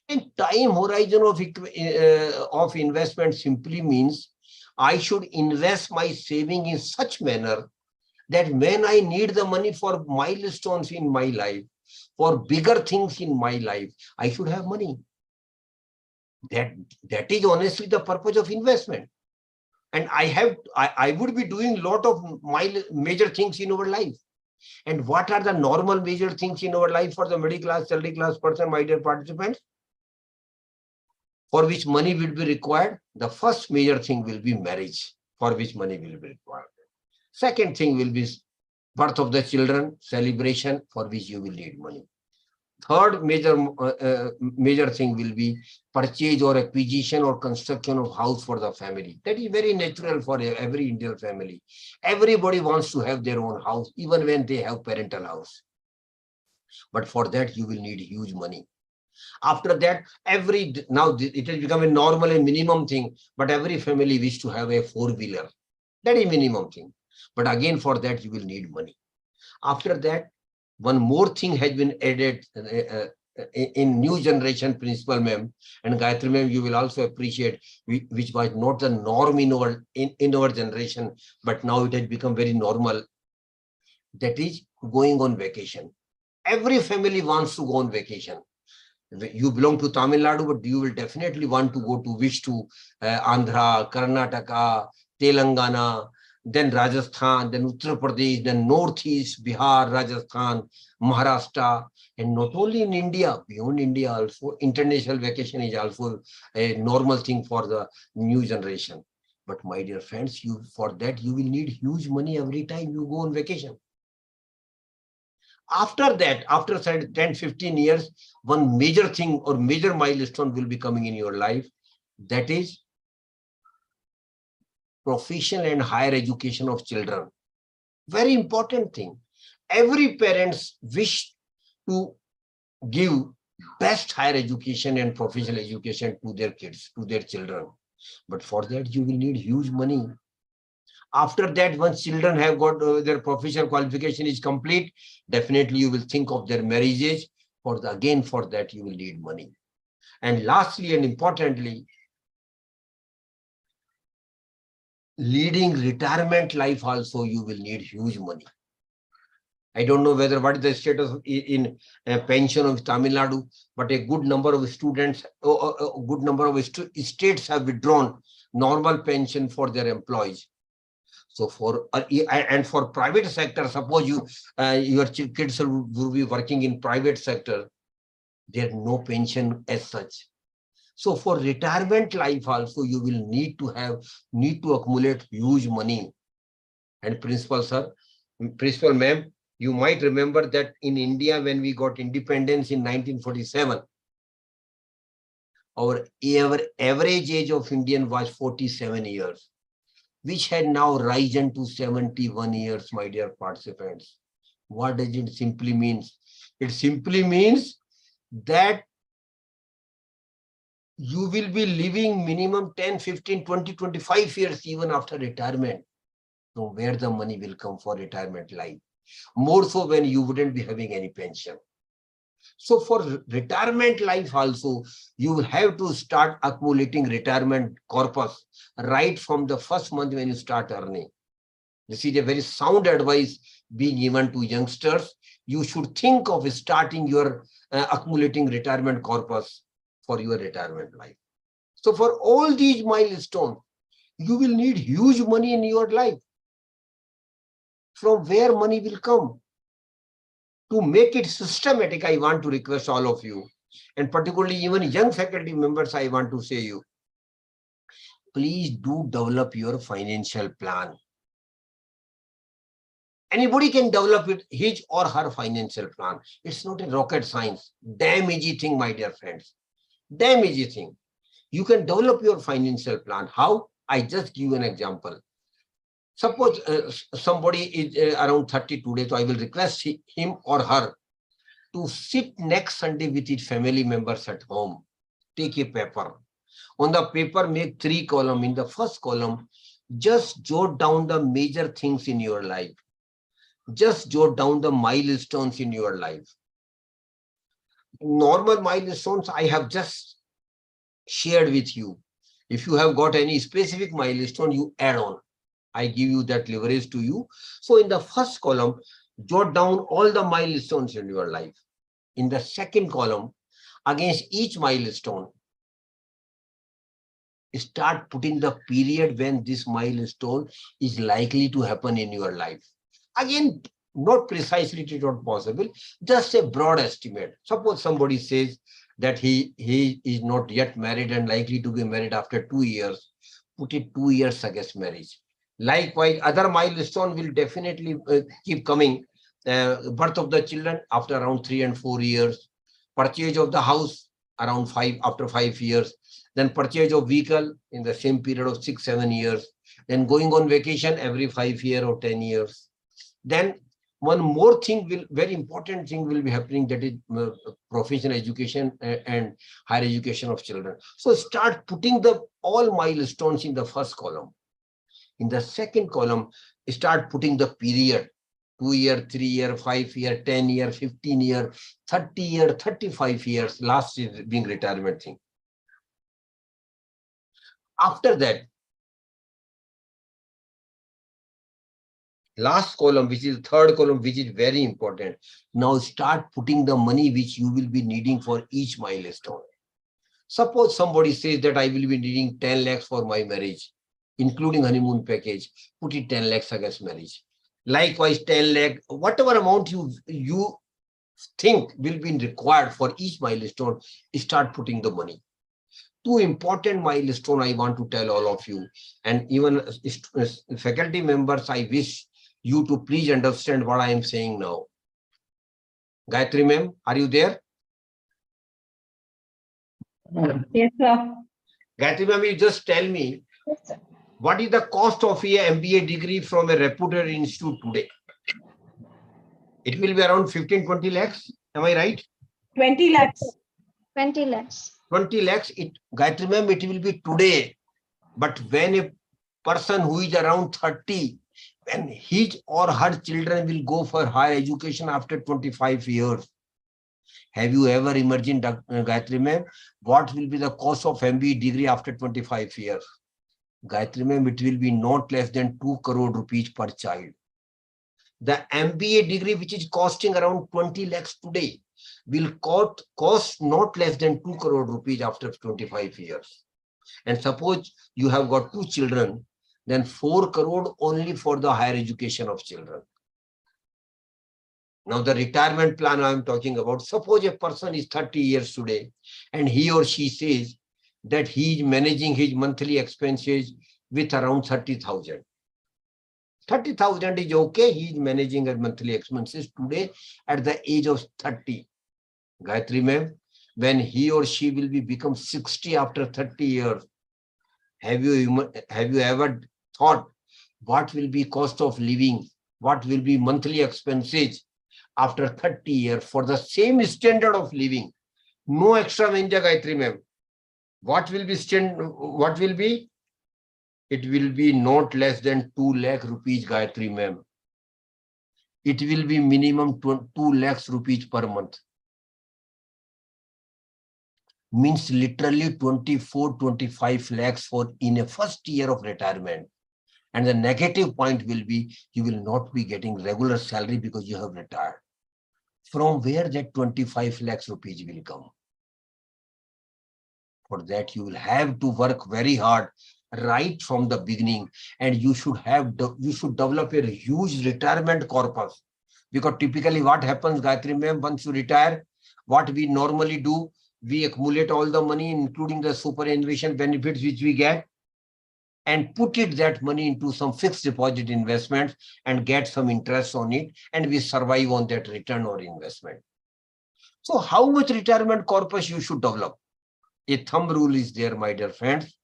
And time horizon of investment simply means I should invest my saving in such manner that when I need the money for milestones in my life, for bigger things in my life, I should have money. That is honestly the purpose of investment. And I would be doing a lot of major things in our life. And what are the normal major things in our life for the middle class, salary class person, my dear participants? For which money will be required? The first major thing will be marriage, for which money will be required. Second thing will be birth of the children, celebration, for which you will need money. Third major thing will be purchase or acquisition or construction of house for the family. That is very natural for every Indian family. Everybody wants to have their own house, even when they have parental house. But for that, you will need huge money. After that, now it has become a normal and minimum thing, but every family wish to have a four-wheeler. That is minimum thing. But again, for that, you will need money. After that, one more thing has been added in new generation, Principal Ma'am and Gayatri Ma'am, you will also appreciate, which was not the norm in our generation, but now it has become very normal. That is going on vacation. Every family wants to go on vacation. You belong to Tamil Nadu, but you will definitely want to wish to Andhra, Karnataka, Telangana, then Rajasthan, then Uttar Pradesh, then Northeast, Bihar, Rajasthan, Maharashtra, and not only in India, beyond India also, international vacation is also a normal thing for the new generation. But my dear friends, for that you will need huge money every time you go on vacation. After that, after 10, 15 years, one major thing or major milestone will be coming in your life. That is professional and higher education of children. Very important thing. Every parents wish to give best higher education and professional education to their kids, to their children. But for that, you will need huge money. After that, once children have got their professional qualification is complete, definitely you will think of their marriages. Again, for that, you will need money. And lastly and importantly, leading retirement life also, you will need huge money. I don't know what is the status in pension of Tamil Nadu, but a good number of students, a good number of states have withdrawn normal pension for their employees. So for private sector, suppose your kids will be working in private sector, there's no pension as such. So for retirement life also, you will need to accumulate huge money. And Principal Ma'am, you might remember that in India, when we got independence in 1947, our average age of Indian was 47 years, which had now risen to 71 years, my dear participants. What does it simply mean? It simply means that you will be living minimum 10, 15, 20, 25 years even after retirement. So where the money will come for retirement life? More so when you wouldn't be having any pension. So for retirement life also, you will have to start accumulating retirement corpus right from the first month when you start earning. This is a very sound advice being given to youngsters. You should think of starting your accumulating retirement corpus for your retirement life. So for all these milestones, you will need huge money in your life. From where money will come? To make it systematic, I want to request all of you, and particularly even young faculty members, I want to say you, please do develop your financial plan. Anybody can develop his or her financial plan. It's not a rocket science. Damn easy thing, my dear friends. Damn easy thing. You can develop your financial plan. How? I just give you an example. Suppose somebody is around 30 today, so I will request him or her to sit next Sunday with his family members at home. Take a paper On the paper, make 3 columns. In the first column, just jot down the major things in your life. Just jot down the milestones in your life. Normal milestones I have just shared with you. If you have got any specific milestone, you add on. I give you that leverage to you. So in the first column, jot down all the milestones in your life. In the second column, against each milestone, start putting the period when this milestone is likely to happen in your life. Again, not precisely, it is not possible, just a broad estimate. Suppose somebody says that he is not yet married and likely to be married after 2 years, put it 2 years against marriage. Likewise, other milestone will definitely keep coming. Birth of the children after around 3 and 4 years, purchase of the house around 5 after 5 years, then purchase of vehicle in the same period of 6-7 years, then going on vacation every 5 years or 10 years. Then one more thing will, very important thing will be happening, that is professional education and higher education of children. So start putting the all milestones in the first column. In the second column, start putting the period, 2 year, 3 year, 5 year, 10 year, 15 year, 30 year, 35 years, last is being retirement thing. After that, last column, which is third column, which is very important. Now start putting the money which you will be needing for each milestone. Suppose somebody says that I will be needing 10 lakhs for my marriage, including honeymoon package, put it 10 lakhs against marriage. Likewise, 10 lakh, whatever amount you think will be required for each milestone, start putting the money. 2 important milestones I want to tell all of you, and even faculty members, I wish you to please understand what I am saying now. Gayatri ma'am, are you there? Yes, sir. Gayatri ma'am, you just tell me, Yes, sir. what is the cost of a MBA degree from a reputed institute today? It will be around 15-20 lakhs. Am I right? 20 lakhs. 20 lakhs. 20 lakhs. Gayatri ma'am, it will be today. But when a person who is around 30, when his or her children will go for higher education after 25 years, have you ever imagined, Gayatri ma'am, what will be the cost of MBA degree after 25 years? Gayatri ma'am, it will be not less than 2 crore rupees per child. The MBA degree, which is costing around 20 lakhs today, will cost not less than 2 crore rupees after 25 years. And suppose you have got 2 children, then 4 crore only for the higher education of children. Now the retirement plan I am talking about, suppose a person is 30 years today and he or she says that he is managing his monthly expenses with around 30,000. 30,000 is okay. He is managing his monthly expenses today at the age of 30. Gayatri ma'am, when he or she will become 60 after 30 years, have you ever thought what will be cost of living? What will be monthly expenses after 30 years for the same standard of living? No extra menja, Gayatri ma'am. What will be? It will be not less than 2 lakh rupees, Gayatri ma'am. It will be minimum 2 lakhs rupees per month. Means literally 24-25 lakhs for in a first year of retirement. And the negative point will be you will not be getting regular salary because you have retired. From where that 25 lakhs rupees will come? For that, you will have to work very hard right from the beginning, and you should develop a huge retirement corpus. Because typically what happens, Gayatri ma'am, once you retire, what we normally do, we accumulate all the money, including the superannuation benefits which we get, and put that money into some fixed deposit investments and get some interest on it, and we survive on that return or investment. So how much retirement corpus you should develop? A thumb rule is there, my dear friends.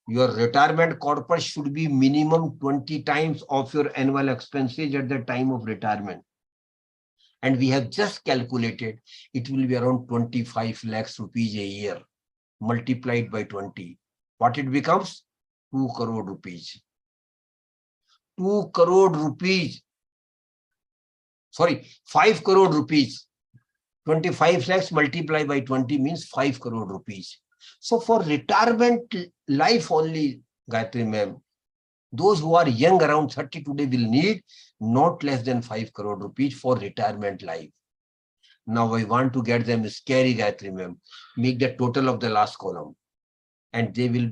Your retirement corpus should be minimum 20 times of your annual expenses at the time of retirement. And we have just calculated it will be around 25 lakhs rupees a year. multiplied by 20. What it becomes? 2 crore rupees. 2 crore rupees. Sorry, 5 crore rupees. 25 lakhs multiplied by 20 means 5 crore rupees. So for retirement life only, Gayatri ma'am, those who are young around 30 today will need not less than 5 crore rupees for retirement life. Now I want to get them scary, Gayatri ma'am. Make the total of the last column. And they will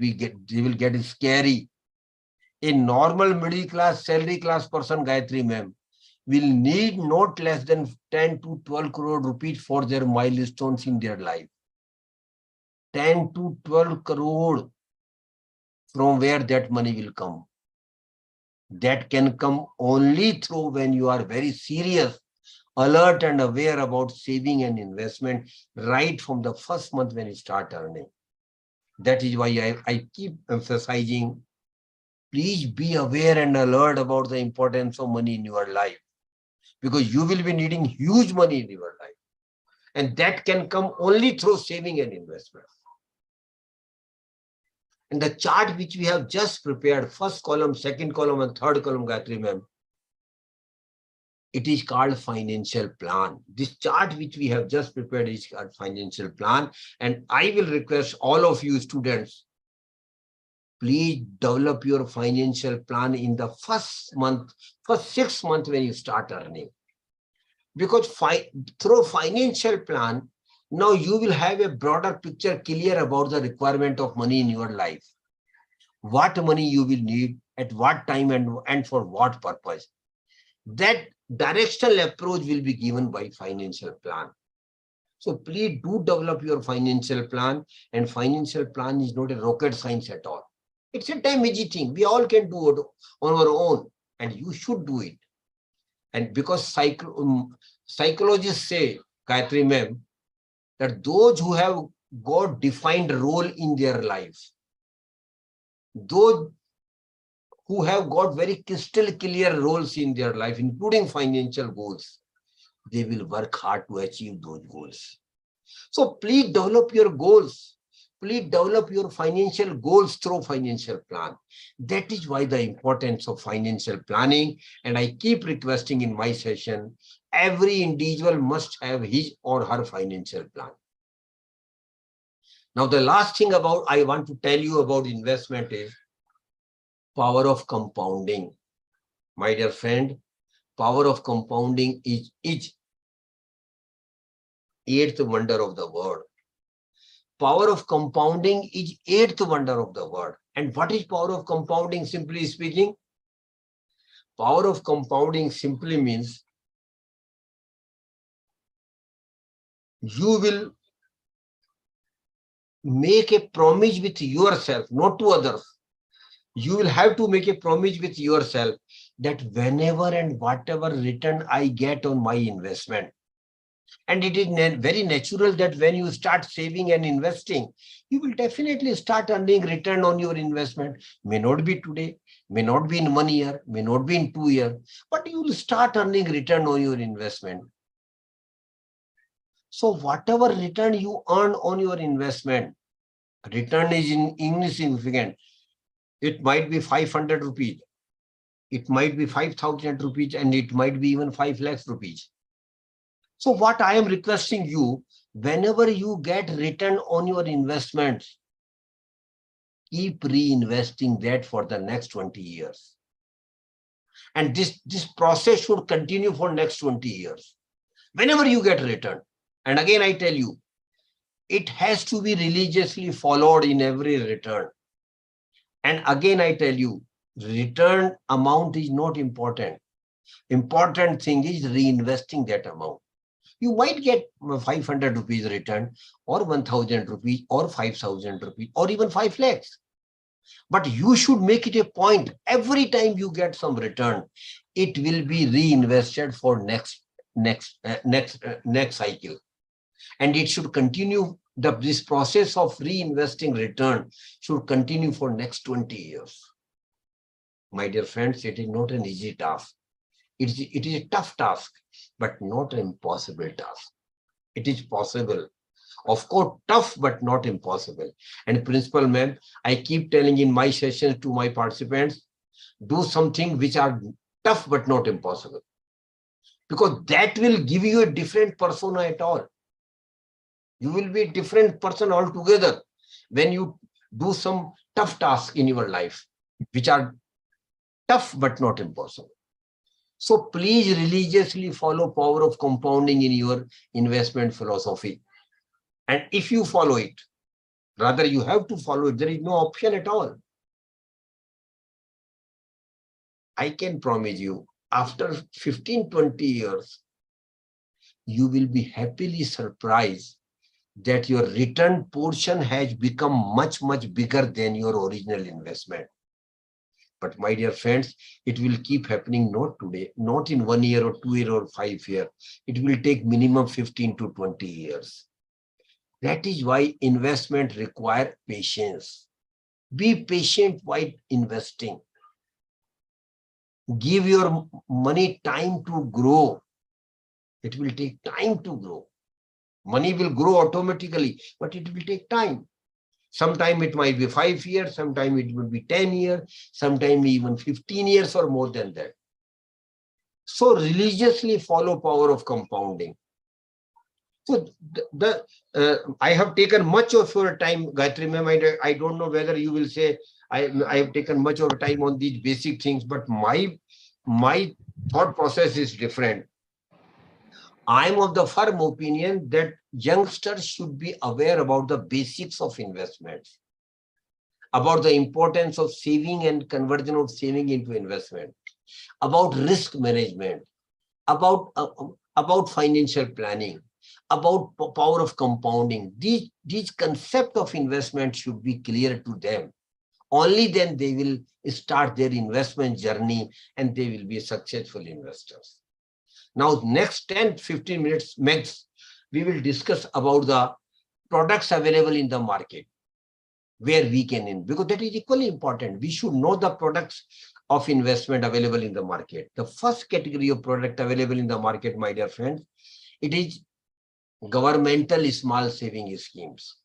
get scary. A normal middle class, salary class person, Gayatri ma'am, will need not less than 10 to 12 crore rupees for their milestones in their life. 10 to 12 crore. From where that money will come? That can come only through when you are very serious, alert and aware about saving and investment right from the first month when you start earning. That is why I keep emphasizing, please be aware and alert about the importance of money in your life, because you will be needing huge money in your life. And that can come only through saving and investment. And the chart which we have just prepared, first column, second column, and third column, Gayatri ma'am, it is called financial plan. This chart which we have just prepared is called financial plan. And I will request all of you students, please develop your financial plan in the first 6 months when you start earning. Because through financial plan, now you will have a broader picture clear about the requirement of money in your life. What money you will need, at what time, and for what purpose. That directional approach will be given by financial plan. So please do develop your financial plan, and financial plan is not a rocket science at all. It's a time easy thing. We all can do it on our own, and you should do it. And because psychologists say, Gayatri ma'am, that those who have got defined role in their life, those who have got very crystal clear roles in their life, including financial goals, they will work hard to achieve those goals. So please develop your goals. Please develop your financial goals through financial plan. That is why the importance of financial planning. And I keep requesting in my session, every individual must have his or her financial plan. Now, the last thing I want to tell you about investment is power of compounding. My dear friend, power of compounding is eighth wonder of the world. Power of compounding is eighth wonder of the world. And what is power of compounding, simply speaking? Power of compounding simply means you will make a promise with yourself, not to others. You will have to make a promise with yourself that whenever and whatever return I get on my investment, and it is very natural that when you start saving and investing, you will definitely start earning return on your investment. May not be today, may not be in 1 year, may not be in 2 years, but you will start earning return on your investment. So whatever return you earn on your investment, return is insignificant. It might be 500 rupees. It might be 5,000 rupees, and it might be even 5 lakhs rupees. So what I am requesting you, whenever you get return on your investments, keep reinvesting that for the next 20 years. And this process should continue for next 20 years. Whenever you get return, and again I tell you, it has to be religiously followed in every return. And again I tell you, return amount is not important. Important thing is reinvesting that amount. You might get 500 rupees return, or 1,000 rupees, or 5,000 rupees, or even 5 lakhs. But you should make it a point, every time you get some return, it will be reinvested for next cycle. And it should continue, this process of reinvesting return should continue for next 20 years. My dear friends, it is not an easy task. It is a tough task, but not an impossible task. It is possible. Of course, tough, but not impossible. And principal ma'am, I keep telling in my sessions to my participants, do something which are tough, but not impossible. Because that will give you a different persona at all. You will be a different person altogether when you do some tough tasks in your life, which are tough, but not impossible. So please religiously follow power of compounding in your investment philosophy. And if you follow it, rather you have to follow it, there is no option at all. I can promise you, after 15, 20 years, you will be happily surprised that your return portion has become much, much bigger than your original investment. But my dear friends, it will keep happening not today, not in 1 year or 2 year or 5 years. It will take minimum 15 to 20 years. That is why investment requires patience. Be patient while investing. Give your money time to grow. It will take time to grow. Money will grow automatically, but it will take time. Sometime it might be 5 years, sometime it will be 10 years, sometime even 15 years or more than that. So religiously follow power of compounding. So I have taken much of your time, Gayatri ma'am. I don't know whether you will say I have taken much of time on these basic things, but my thought process is different. I'm of the firm opinion that youngsters should be aware about the basics of investments, about the importance of saving and conversion of saving into investment, about risk management, about financial planning, about power of compounding. These concept of investment should be clear to them. Only then they will start their investment journey and they will be successful investors. Now, next 10-15 minutes max, we will discuss about the products available in the market, where we can in, because that is equally important. We should know the products of investment available in the market. The first category of product available in the market, my dear friends, it is governmental small saving schemes.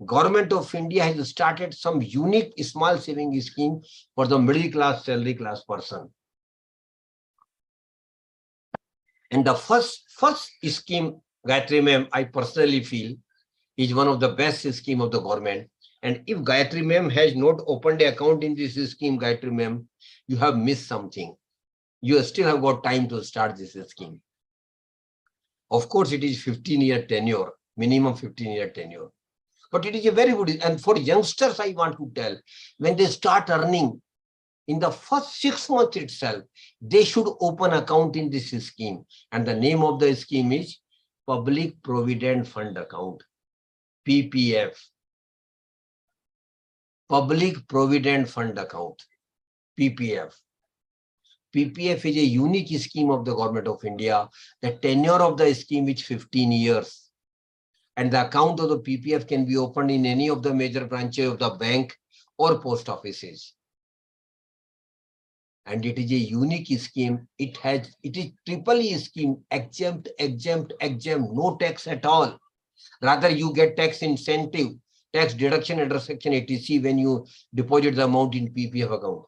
Government of India has started some unique small saving scheme for the middle class, salary class person. And the first scheme, Gayatri ma'am, I personally feel is one of the best scheme of the government. And if Gayatri ma'am has not opened an account in this scheme, Gayatri ma'am, you have missed something. You still have got time to start this scheme. Of course, it is 15-year tenure, minimum 15-year tenure. But it is a very good, and for youngsters, I want to tell, when they start earning, in the first 6 months itself, they should open account in this scheme. And the name of the scheme is Public Provident Fund Account, PPF. Public Provident Fund Account, PPF. PPF is a unique scheme of the government of India. The tenure of the scheme is 15 years. And the account of the PPF can be opened in any of the major branches of the bank or post offices. And it is a unique scheme. It is triple E scheme, exempt, no tax at all. Rather, you get tax incentive, tax deduction under Section 80C when you deposit the amount in PPF account.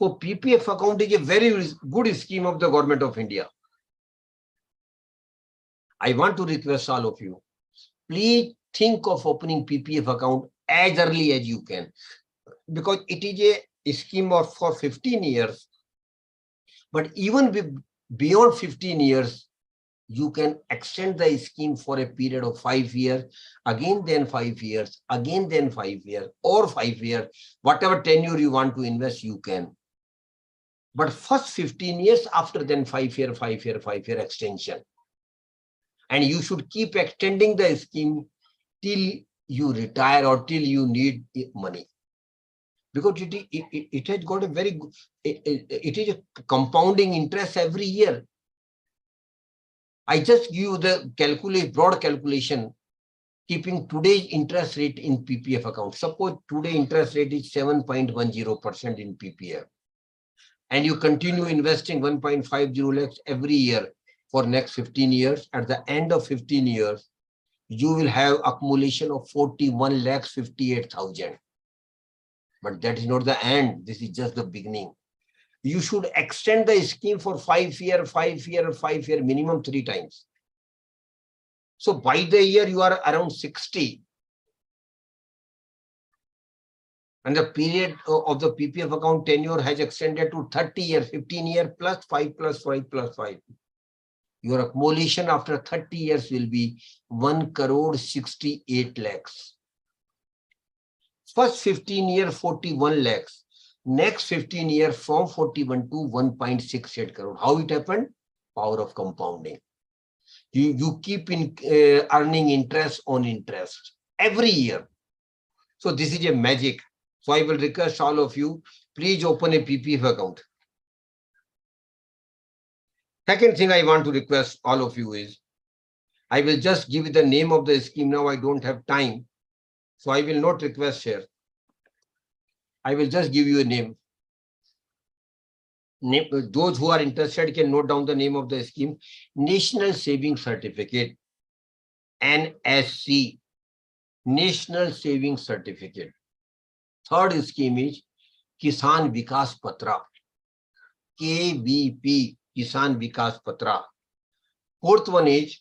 So PPF account is a very good scheme of the government of India. I want to request all of you, please think of opening PPF account as early as you can, because it is a scheme for 15 years. But even beyond 15 years, you can extend the scheme for a period of 5 years, again then 5 years, again then 5 years, or 5 years, whatever tenure you want to invest, you can. But first 15 years, after then 5 year extension. And you should keep extending the scheme till you retire or till you need money. Because it has got a very good, it is a compounding interest every year. I just give you the broad calculation, keeping today's interest rate in PPF account. Suppose today interest rate is 7.10% in PPF. And you continue investing 1.50 lakhs every year for next 15 years. At the end of 15 years, you will have accumulation of 41,58,000. But that is not the end. This is just the beginning. You should extend the scheme for 5 year, 5 year, 5 year, minimum 3 times. So by the year you are around 60. And the period of the PPF account tenure has extended to 30 years, 15 years plus 5 plus 5 plus 5. Your accumulation after 30 years will be 1,68 lakhs. First 15 year, 41 lakhs. Next 15 years from 41 to 1.68 crore. How it happened? Power of compounding. You keep earning interest on interest every year. So this is a magic. So I will request all of you, please open a PPF account. Second thing I want to request all of you is, I will just give you the name of the scheme. Now I don't have time, so I will not request here. I will just give you a name. Those who are interested can note down the name of the scheme. National Savings Certificate, NSC, National Savings Certificate. Third scheme is Kisan Vikas Patra, KVP, Kisan Vikas Patra. Fourth one is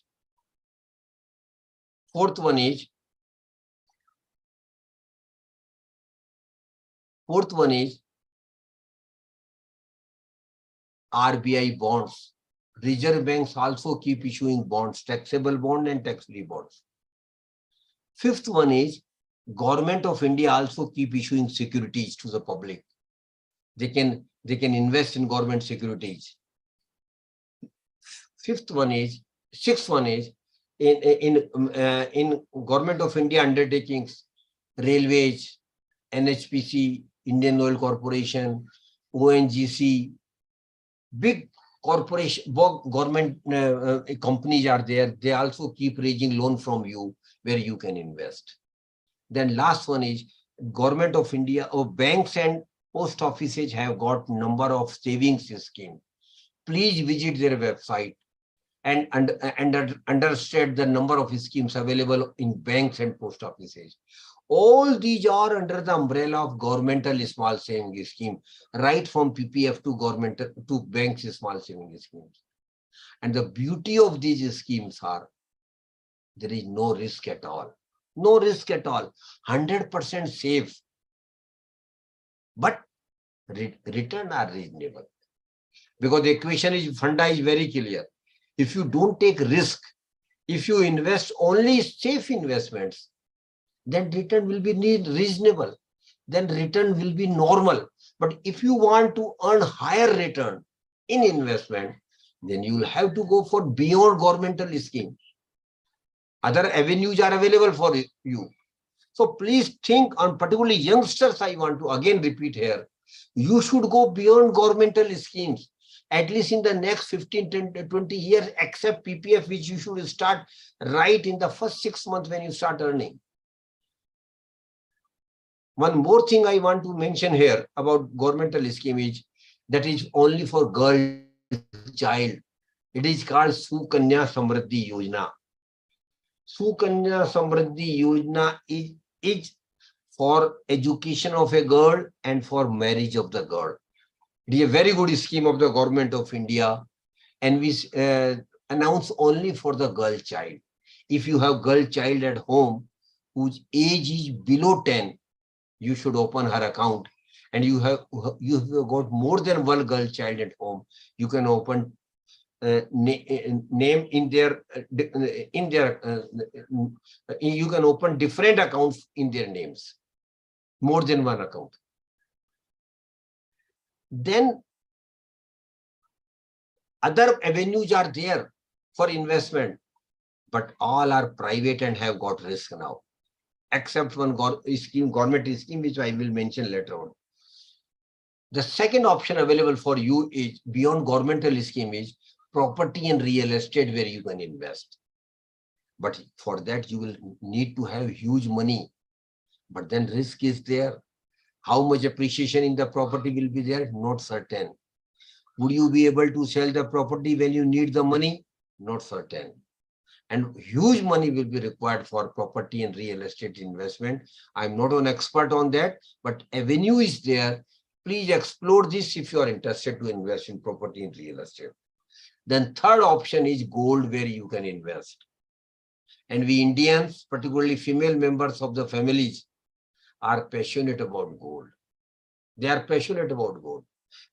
RBI bonds. Reserve banks also keep issuing bonds, taxable bond and tax-free bonds. Fifth one is Government of India also keep issuing securities to the public. They can invest in government securities. Sixth one is in Government of India undertakings, railways, NHPC, Indian Oil Corporation, ONGC, big corporation, government companies are there. They also keep raising loan from you where you can invest. Then last one is Government of India, or banks and post offices have got number of savings schemes. Please visit their website and understand the number of schemes available in banks and post offices. All these are under the umbrella of governmental small savings scheme, right from PPF to government to banks small savings schemes. And the beauty of these schemes are there is no risk at all. No risk at all. 100% safe. But return are reasonable. Because the equation is funda is very clear. If you don't take risk, if you invest only safe investments, then return will be reasonable. Then return will be normal. But if you want to earn higher return in investment, then you will have to go for beyond governmental scheme. Other avenues are available for you. So please think on particularly youngsters. I want to again repeat here. You should go beyond governmental schemes, at least in the next 15, 20 years, except PPF, which you should start right in the first 6 months when you start earning. One more thing I want to mention here about governmental scheme is that is only for girl child. It is called Sukanya Samriddhi Yojana. Sukanya Samriddhi Yojana is for education of a girl and for marriage of the girl. It is a very good scheme of the Government of India, and we announce only for the girl child. If you have girl child at home whose age is below 10, you should open her account. And you have got more than one girl child at home, you can open name in their you can open different accounts in their names, more than one account. Then other avenues are there for investment, but all are private and have got risk now, except one scheme, government scheme, which I will mention later on. The second option available for you is beyond governmental scheme is property and real estate where you can invest. But for that, you will need to have huge money. But then risk is there. How much appreciation in the property will be there? Not certain. Would you be able to sell the property when you need the money? Not certain. and huge money will be required for property and real estate investment. I'm not an expert on that, but avenue is there. Please explore this if you are interested to invest in property and real estate. Then third option is gold, where you can invest. And we Indians, particularly female members of the families, are passionate about gold. They are passionate about gold.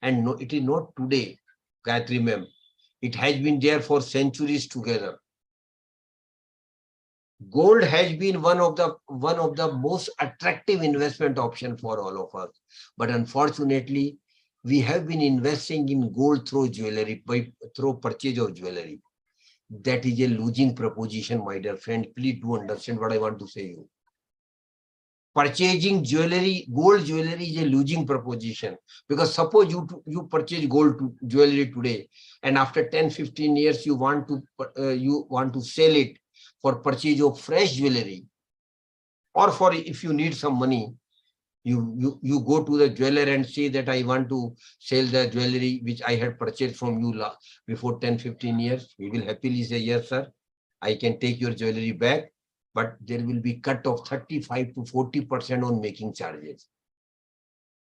And no, it is not today, Gayatri ma'am. It has been there for centuries together. Gold has been one of the most attractive investment option for all of us. But unfortunately, we have been investing in gold through jewelry, through purchase of jewelry. That is a losing proposition, my dear friend. Please do understand what I want to say you. Purchasing jewelry, gold jewelry is a losing proposition, because suppose you purchase gold jewelry today, and after 10-15 years you want to sell it for purchase of fresh jewelry, or for if you need some money, you go to the jeweler and say that I want to sell the jewelry which I had purchased from you before 10-15 years. We will happily say, yes sir, I can take your jewelry back, but there will be cut of 35 to 40% on making charges.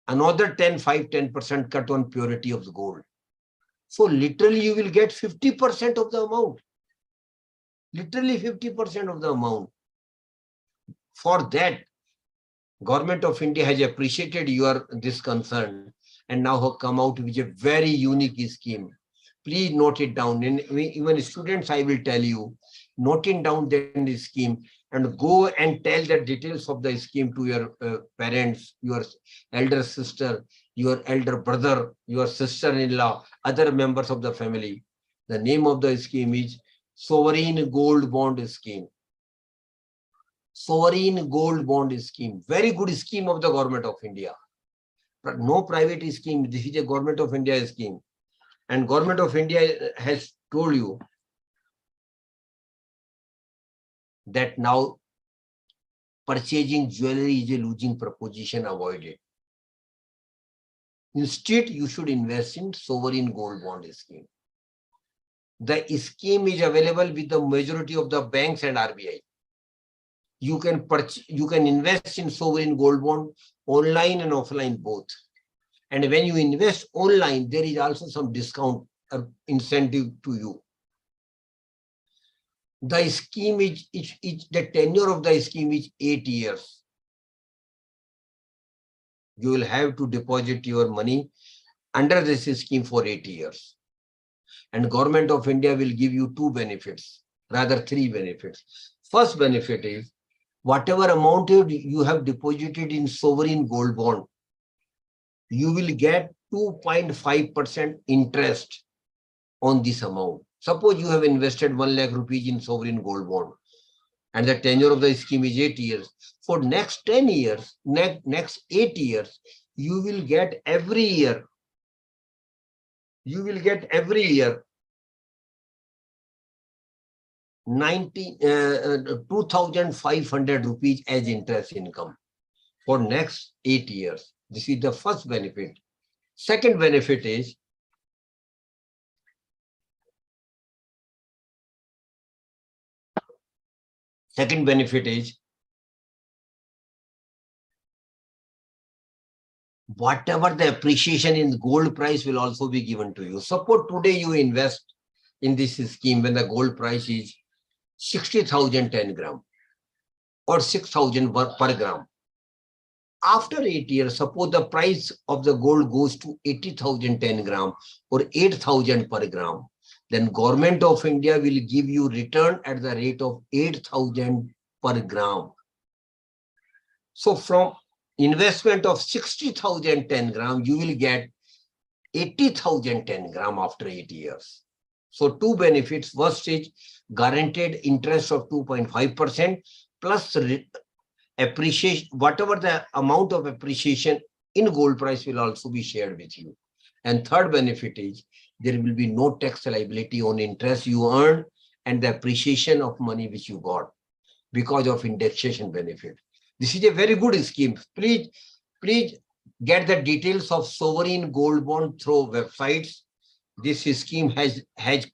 Another 10% cut on purity of the gold. So literally you will get 50% of the amount. Literally 50% of the amount. For that, Government of India has appreciated this concern and now have come out with a very unique scheme. Please note it down. And even students, I will tell you, noting down the scheme and go and tell the details of the scheme to your parents, your elder sister, your elder brother, your sister-in-law, other members of the family. The name of the scheme is Sovereign Gold Bond Scheme. Sovereign Gold Bond Scheme. Very good scheme of the Government of India. But no private scheme. This is a Government of India scheme. And Government of India has told you that now purchasing jewelry is a losing proposition, avoid it. Instead, you should invest in Sovereign Gold Bond Scheme. The scheme is available with the majority of the banks and RBI. You can invest in sovereign gold bond online and offline both. And when you invest online, there is also some discount incentive to you. The scheme is the tenure of the scheme is 8 years. You will have to deposit your money under this scheme for 8 years. And Government of India will give you 2 benefits, rather 3 benefits. First benefit is, whatever amount you have deposited in sovereign gold bond, you will get 2.5% interest on this amount. Suppose you have invested 1 lakh rupees in sovereign gold bond and the tenure of the scheme is 8 years. For next 10 years, next 8 years, you will get every year. You will get every year 2,500 rupees as interest income for next 8 years. This is the first benefit. Second benefit is, whatever the appreciation in gold price will also be given to you. Suppose today you invest in this scheme when the gold price is 60,000 10 gram or 6,000 per gram. After 8 years, suppose the price of the gold goes to 80,000 10 gram or 8,000 per gram, then Government of India will give you return at the rate of 8,000 per gram. So from investment of 60,000 10 gram, you will get 80,000 10 gram after 8 years. So 2 benefits. First is guaranteed interest of 2.5% plus appreciation, whatever the amount of appreciation in gold price will also be shared with you. And third benefit is there will be no tax liability on interest you earn and the appreciation of money which you got because of indexation benefit. This is a very good scheme. Please get the details of sovereign gold bond through websites. This scheme has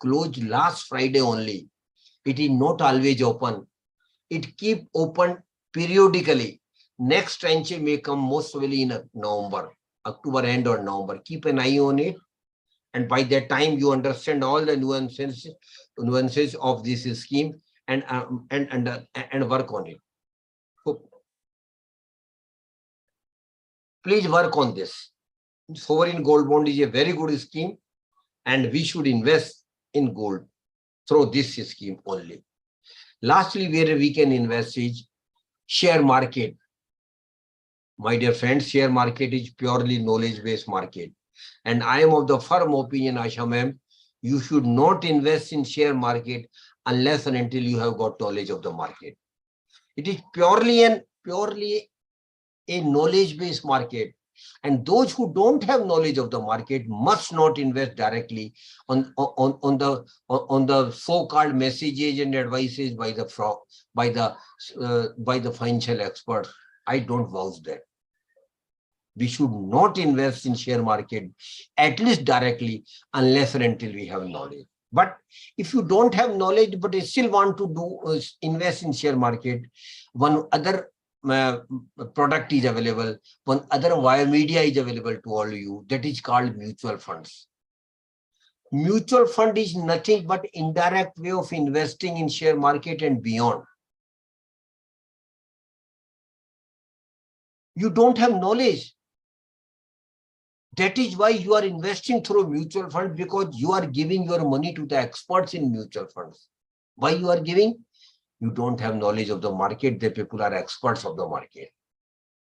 closed last Friday only. It is not always open. It keep open periodically. Next tranche may come most probably in November, October end or November. Keep an eye on it. And by that time, you understand all the nuances of this scheme and work on it. So please work on this. Sovereign gold bond is a very good scheme, and we should invest in gold through this scheme only. Lastly, where we can invest is share market. My dear friends, share market is purely knowledge-based market. And I am of the firm opinion, Asha ma'am, you should not invest in share market unless and until you have got knowledge of the market. It is purely a knowledge-based market. And those who don't have knowledge of the market must not invest directly on the so-called messages and advices by the financial experts. I don't vouch that. We should not invest in share market, at least directly, unless and until we have knowledge. But if you don't have knowledge, but you still want to invest in share market, one other product is available, one other wire media is available to all of you. That is called mutual funds. Mutual fund is nothing but indirect way of investing in share market and beyond. You don't have knowledge. That is why you are investing through mutual fund, because you are giving your money to the experts in mutual funds. Why you are giving? You don't have knowledge of the market. The people are experts of the market.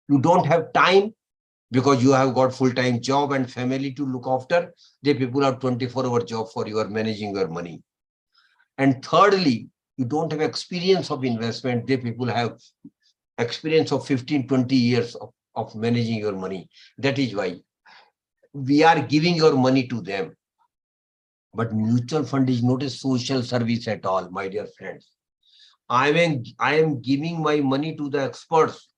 You don't have time because you have got full-time job and family to look after. The people have 24-hour job for you are managing your money. And thirdly, you don't have experience of investment. The people have experience of 15, 20 years of managing your money. That is why we are giving your money to them. But mutual fund is not a social service at all, my dear friends. I am giving my money to the experts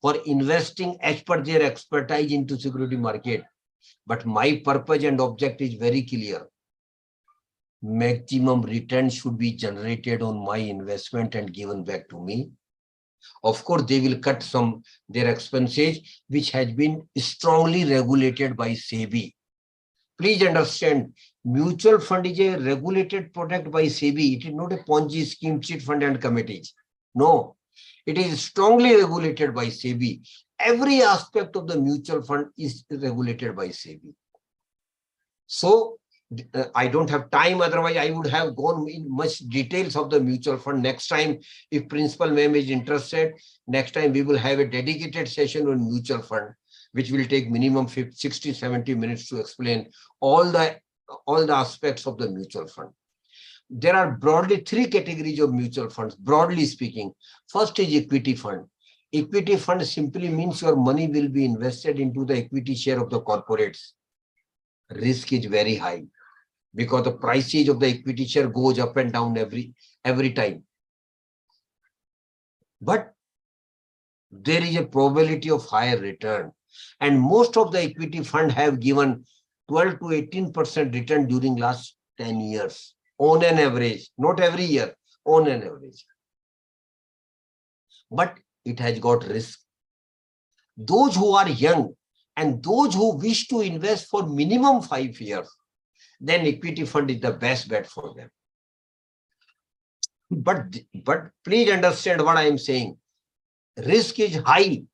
for investing as per their expertise into security market. But my purpose and objective is very clear. Maximum return should be generated on my investment and given back to me. Of course, they will cut their expenses, which has been strongly regulated by SEBI. Please understand, mutual fund is a regulated product by SEBI. It is not a Ponzi scheme, cheat fund and committees. No, it is strongly regulated by SEBI. Every aspect of the mutual fund is regulated by SEBI. So I don't have time, otherwise I would have gone in much details of the mutual fund. Next time, if Principal Ma'am is interested, next time we will have a dedicated session on mutual fund, which will take minimum 60-70 minutes to explain all the aspects of the mutual fund. There are broadly 3 categories of mutual funds, broadly speaking. First is equity fund. Equity fund simply means your money will be invested into the equity share of the corporates. Risk is very high because the prices of the equity share goes up and down every time. But there is a probability of higher return. And most of the equity fund have given 12 to 18% return during last 10 years on an average, not every year, on an average. But it has got risk. Those who are young and those who wish to invest for minimum 5 years, then equity fund is the best bet for them. But please understand what I am saying. Risk is high,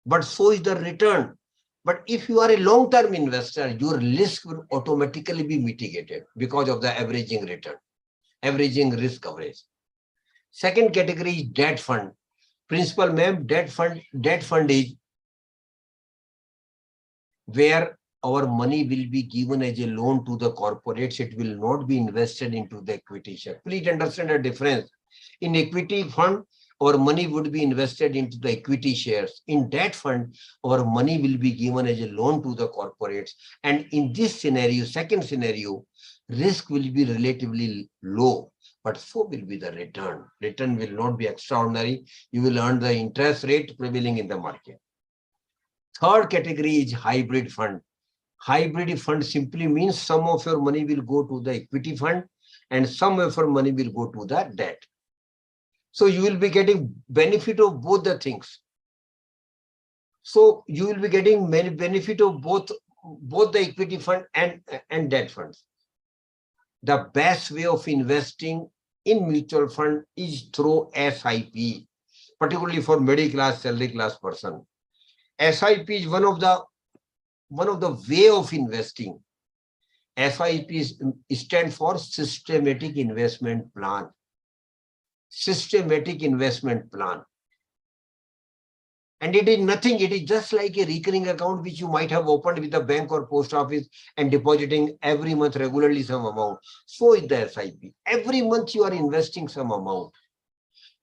but so is the return. But if you are a long-term investor, your risk will automatically be mitigated because of the averaging return, averaging risk coverage. Second category is debt fund. Principal Ma'am, debt fund is where our money will be given as a loan to the corporates. It will not be invested into the equity share. Please understand the difference. In equity fund, our money would be invested into the equity shares. In debt fund, our money will be given as a loan to the corporates. And in this scenario, second scenario, risk will be relatively low, but so will be the return. Return will not be extraordinary. You will earn the interest rate prevailing in the market. Third category is hybrid fund. Hybrid fund simply means some of your money will go to the equity fund and some of your money will go to the debt. So you will be getting benefit of both the things. So you will be getting many benefit of both the equity fund and debt funds. The best way of investing in mutual fund is through SIP, particularly for middle class, salary class person. SIP is one of the way of investing. SIP stand for systematic investment plan. Systematic investment plan. And it is nothing, it is just like a recurring account which you might have opened with the bank or post office and depositing every month regularly some amount. So is the SIP. Every month you are investing some amount.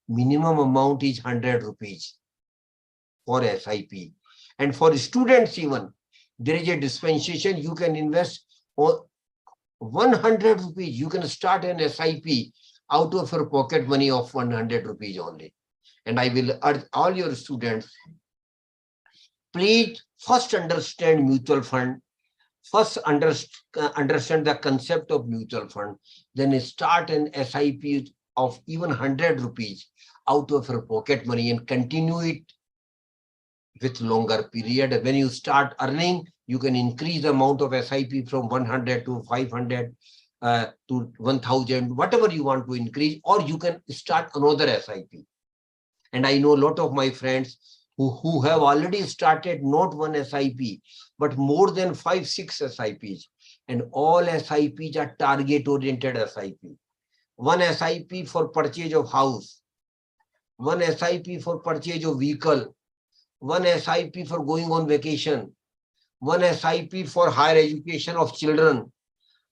Minimum amount is 100 rupees for SIP. And for students even, there is a dispensation, you can invest 100 rupees. You can start an SIP out of your pocket money of 100 rupees only. And I will urge all your students, please first understand mutual fund, first understand the concept of mutual fund, then start an SIP of even 100 rupees out of your pocket money and continue it with longer period. When you start earning, you can increase the amount of SIP from 100 to 500 to 1000, whatever you want to increase, or you can start another SIP. And I know a lot of my friends who have already started not one SIP, but more than 5-6 SIPs. And all SIPs are target-oriented SIP. One SIP for purchase of house, one SIP for purchase of vehicle, one SIP for going on vacation, one SIP for higher education of children,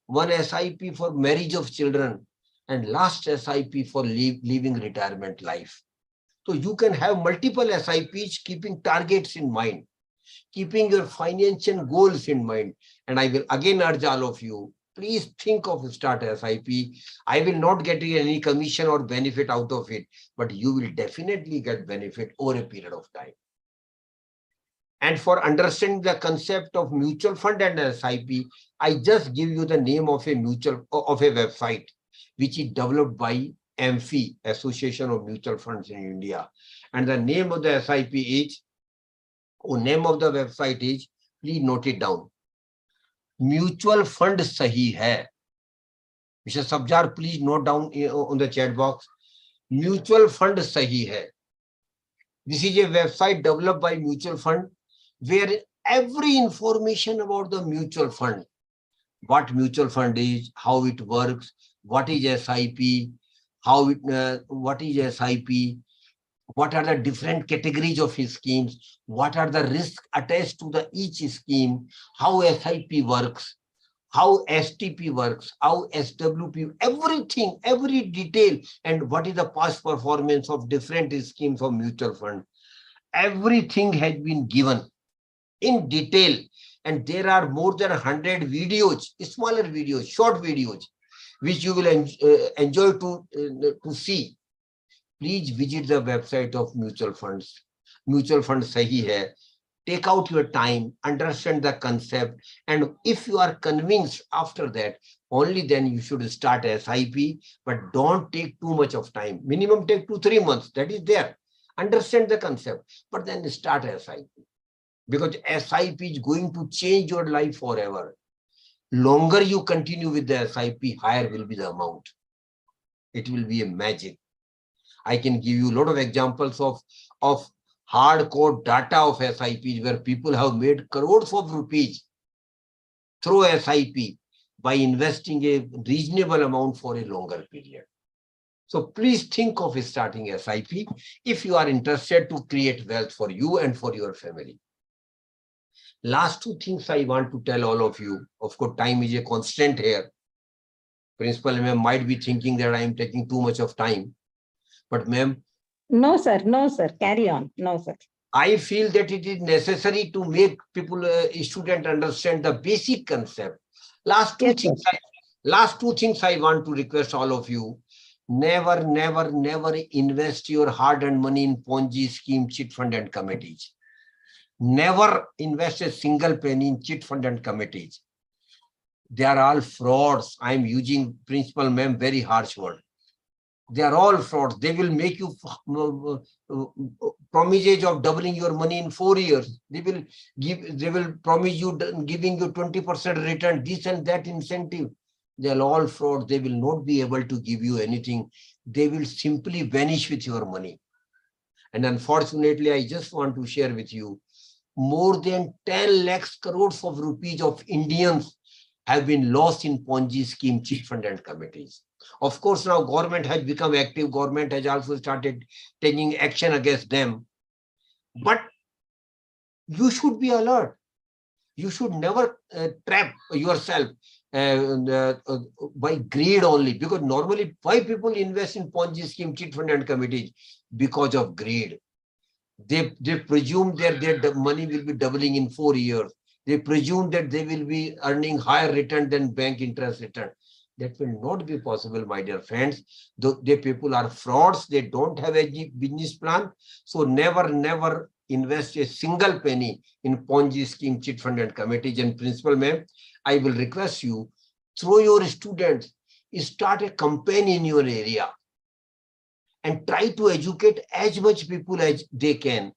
one SIP for marriage of children, and last SIP for living retirement life. So you can have multiple SIPs keeping targets in mind, keeping your financial goals in mind. And I will again urge all of you, please think of start SIP. I will not get any commission or benefit out of it, but you will definitely get benefit over a period of time. And for understanding the concept of mutual fund and SIP, I just give you the name of a website, which is developed by AMFI, Association of Mutual Funds in India. And the name of the SIP is, name of the website is, please note it down. Mutual Fund Sahi Hai. Mr. Sabjar, please note down on the chat box. Mutual Fund Sahi Hai. This is a website developed by mutual fund where every information about the mutual fund, what mutual fund is, how it works, what is SIP, what is SIP, what are the different categories of his schemes, what are the risks attached to each scheme, how SIP works, how STP works, how SWP, everything, every detail, and what is the past performance of different schemes of mutual fund. Everything has been given in detail, and there are more than 100 videos, smaller videos, short videos, which you will enjoy to see. Please visit the website of mutual funds. Mutual fund Sahi Hai. Take out your time, understand the concept, and if you are convinced after that, only then you should start SIP, but don't take too much of time. Minimum take 2-3 months, that is there. Understand the concept, but then start SIP. Because SIP is going to change your life forever. Longer you continue with the SIP, higher will be the amount. It will be a magic. I can give you a lot of examples of hardcore data of SIPs where people have made crores of rupees through SIP by investing a reasonable amount for a longer period. So please think of starting SIP if you are interested to create wealth for you and for your family. Last 2 things I want to tell all of you. Of course, time is a constant here. Principal ma'am might be thinking that I am taking too much of time. But ma'am, No, sir. No, sir. Carry on. No, sir. I feel that it is necessary to make people, student understand the basic concept. Last two things I want to request all of you. Never, never, never invest your hard-earned money in Ponzi scheme, chit fund and committees. Never invest a single penny in chit fund and committees. They are all frauds. I am using principal ma'am very harsh word. They are all frauds. They will make you promises of doubling your money in 4 years. They will promise you giving you 20% return, this and that incentive. They are all frauds. They will not be able to give you anything. They will simply vanish with your money. And unfortunately, I just want to share with you, more than 10 lakhs crores of rupees of Indians have been lost in Ponzi scheme, cheat fund and committees. Of course, now government has become active. Government has also started taking action against them. But you should be alert. You should never trap yourself by greed only, because normally why people invest in Ponzi scheme, cheat fund and committees? Because of greed. They presume that their money will be doubling in 4 years. They presume that they will be earning higher return than bank interest return. That will not be possible, my dear friends. The people are frauds. They don't have a business plan. So never invest a single penny in Ponzi scheme, cheat fund and committees. And principal ma'am, I will request you, through your students, start a campaign in your area and try to educate as much people as they can.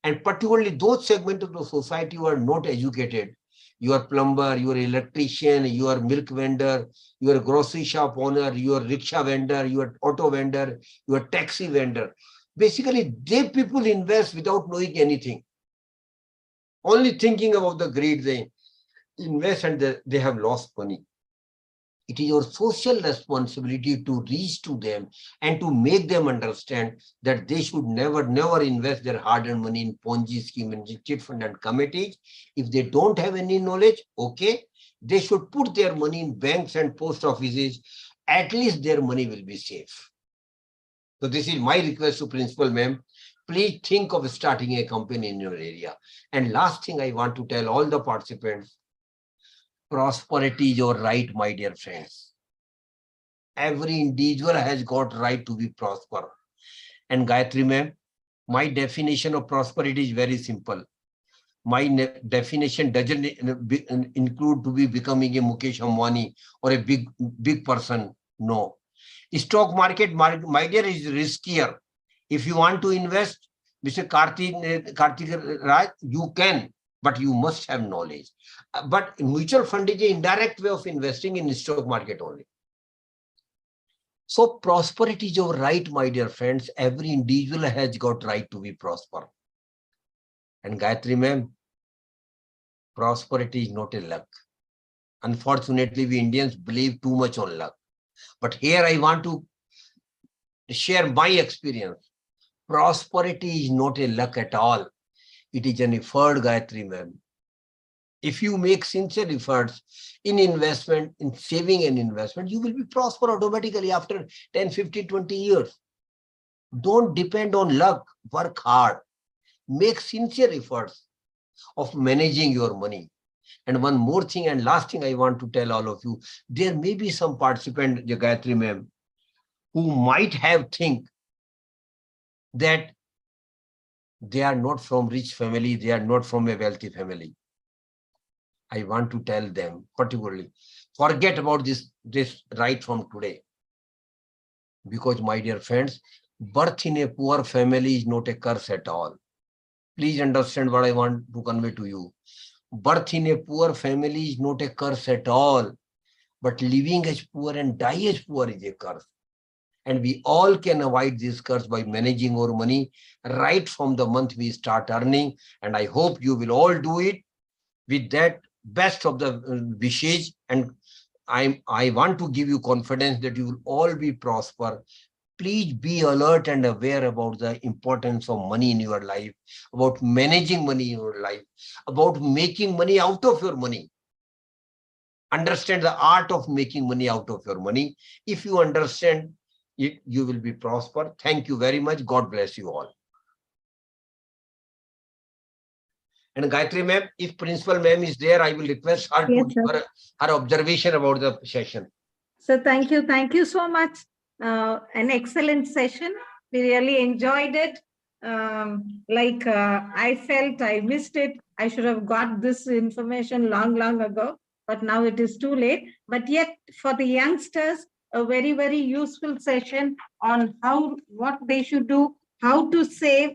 And particularly those segments of the society who are not educated. Your plumber, your electrician, your milk vendor, your grocery shop owner, your rickshaw vendor, your auto vendor, your taxi vendor. Basically, they people invest without knowing anything. Only thinking about the greed, they invest and they have lost money. It is your social responsibility to reach to them and to make them understand that they should never invest their hard-earned money in Ponzi scheme and cheat fund and committees. If they don't have any knowledge, okay, they should put their money in banks and post offices. At least their money will be safe. So this is my request to principal ma'am. Please think of starting a company in your area. And last thing I want to tell all the participants, prosperity is your right, my dear friends. Every individual has got right to be prosper. And Gayatri ma'am, my definition of prosperity is very simple. My definition doesn't include to be becoming a Mukesh Ambani or a big person. No. Stock market, my dear, is riskier. If you want to invest, Mr. Karthik Raj, you can, but you must have knowledge. But mutual fund is an indirect way of investing in stock market only. So prosperity is your right, my dear friends. Every individual has got right to be prosper. And Gayatri ma'am, prosperity is not a luck. Unfortunately, we Indians believe too much on luck. But here I want to share my experience. Prosperity is not a luck at all. It is an effort, Gayatri ma'am. If you make sincere efforts in investment, in saving and investment, you will be prosper automatically after 10, 15, 20 years. Don't depend on luck. Work hard. Make sincere efforts of managing your money. And one more thing and last thing I want to tell all of you, there may be some participant, Gayatri ma'am, who might have think that they are not from rich family, they are not from a wealthy family. I want to tell them particularly, forget about this right from today. Because my dear friends, birth in a poor family is not a curse at all. Please understand what I want to convey to you. Birth in a poor family is not a curse at all. But living as poor and die as poor is a curse. And we all can avoid this curse by managing our money right from the month we start earning. And I hope you will all do it with that best of the wishes. And I want to give you confidence that you will all be prosper. Please be alert and aware about the importance of money in your life, about managing money in your life, about making money out of your money. Understand the art of making money out of your money. If you understand it, you will be prosper. Thank you very much. God bless you all. And Gayatri ma'am, if principal ma'am is there, I will request her to give her observation about the session. So thank you. Thank you so much. An excellent session. We really enjoyed it. I felt I missed it. I should have got this information long ago. but now it is too late. But yet for the youngsters, a very, very useful session on what they should do, how to save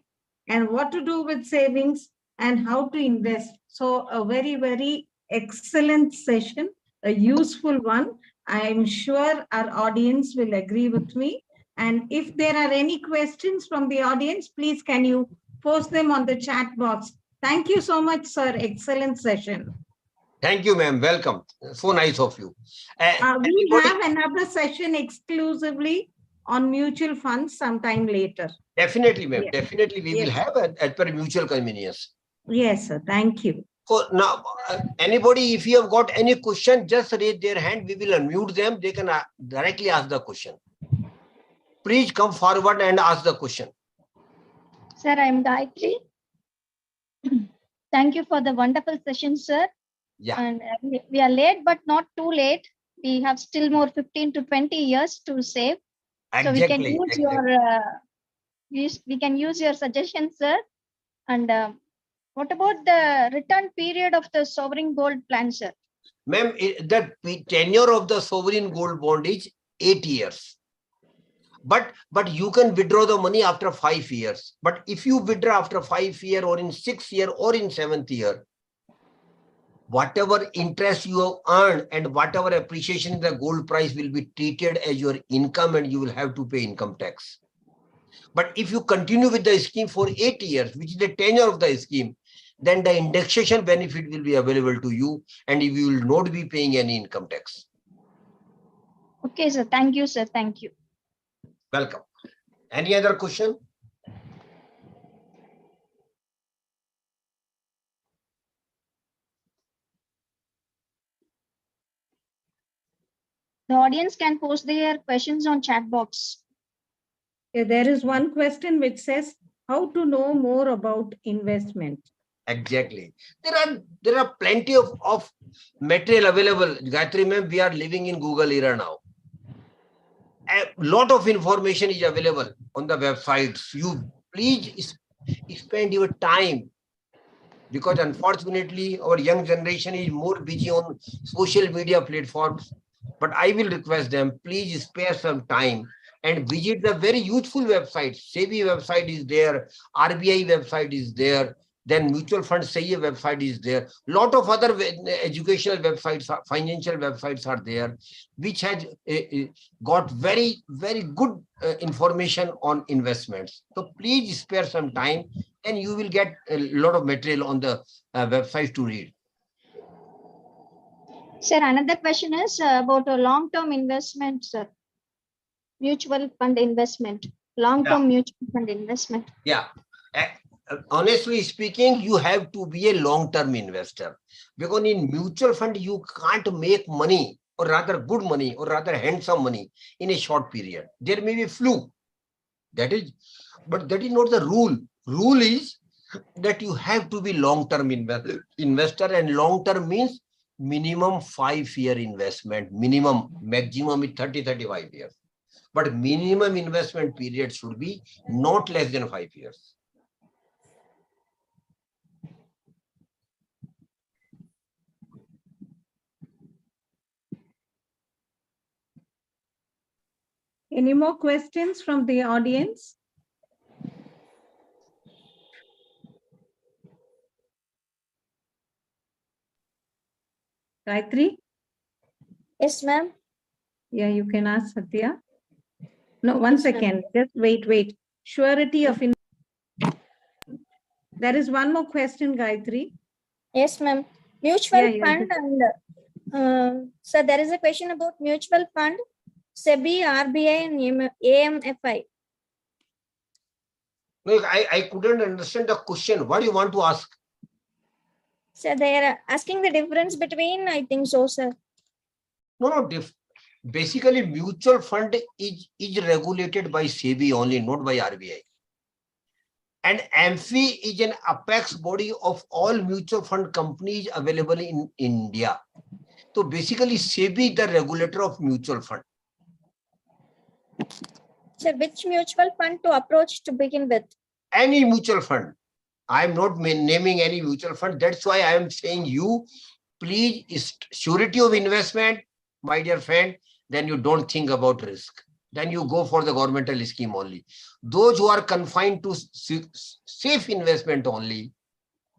and what to do with savings and how to invest. So a very, very excellent session, a useful one. I am sure our audience will agree with me. And if there are any questions from the audience, please can you post them on the chat box. Thank you so much, sir. Excellent session. Thank you, ma'am. Welcome. So nice of you. We have another session exclusively on mutual funds sometime later. Definitely, ma'am. Yes. Definitely, we will have as per mutual convenience. Yes, sir. Thank you. So now, anybody, if you have got any question, just raise their hand. We will unmute them. They can directly ask the question. Please come forward and ask the question. Sir, I am Gayatri. Thank you for the wonderful session, sir. Yeah. And we are late, but not too late. We have still more 15 to 20 years to save. So we can use we can use your suggestions, sir. And what about the return period of the sovereign gold plan, sir? Ma'am, the tenure of the sovereign gold bond is 8 years. But you can withdraw the money after 5 years. But if you withdraw after 5 years or in 6 years or in 7th year, whatever interest you have earned and whatever appreciation in the gold price will be treated as your income and you will have to pay income tax. But if you continue with the scheme for 8 years, which is the tenure of the scheme, then the indexation benefit will be available to you and you will not be paying any income tax. Okay, sir. Thank you, sir. Thank you. Welcome. Any other question? The audience can post their questions on chat box. There is one question which says, how to know more about investment? Exactly. There are plenty of material available. Gayatri ma'am, we are living in Google era now. A lot of information is available on the websites. You please spend your time, because unfortunately our young generation is more busy on social media platforms. But I will request them, please spare some time and visit the very useful websites. SEBI website is there, RBI website is there, then mutual fund SAHI website is there. Lot of other educational websites, financial websites are there, which has got very, very good information on investments. So please spare some time and you will get a lot of material on the website to read. Sir, another question is about a long-term investment, sir. Mutual fund investment, long-term mutual fund investment. Yeah. Honestly speaking, you have to be a long-term investor, because in mutual fund, you can't make money, or rather good money, or rather handsome money in a short period. There may be a fluke. But that is not the rule. Rule is that you have to be long-term investor, and long-term means minimum 5-year investment, maximum is 30-35 years. But minimum investment period should be not less than 5 years. Any more questions from the audience? Gayatri? Yes, ma'am. Yeah, you can ask Satya. No, one second. Just wait. Surety of there is one more question, Gayatri. Yes, ma'am. Mutual fund and so there is a question about mutual fund, SEBI, RBI, and AMFI. No, I couldn't understand the question. What do you want to ask? So they are asking the difference between, I think so, sir. No. Basically, mutual fund is regulated by SEBI only, not by RBI. And AMFI is an apex body of all mutual fund companies available in India. So basically, SEBI is the regulator of mutual fund. So which mutual fund to approach to begin with? Any mutual fund. I am not naming any mutual fund. That's why I am saying you please, surety of investment, my dear friend, then you don't think about risk. Then you go for the governmental scheme only. Those who are confined to safe investment only,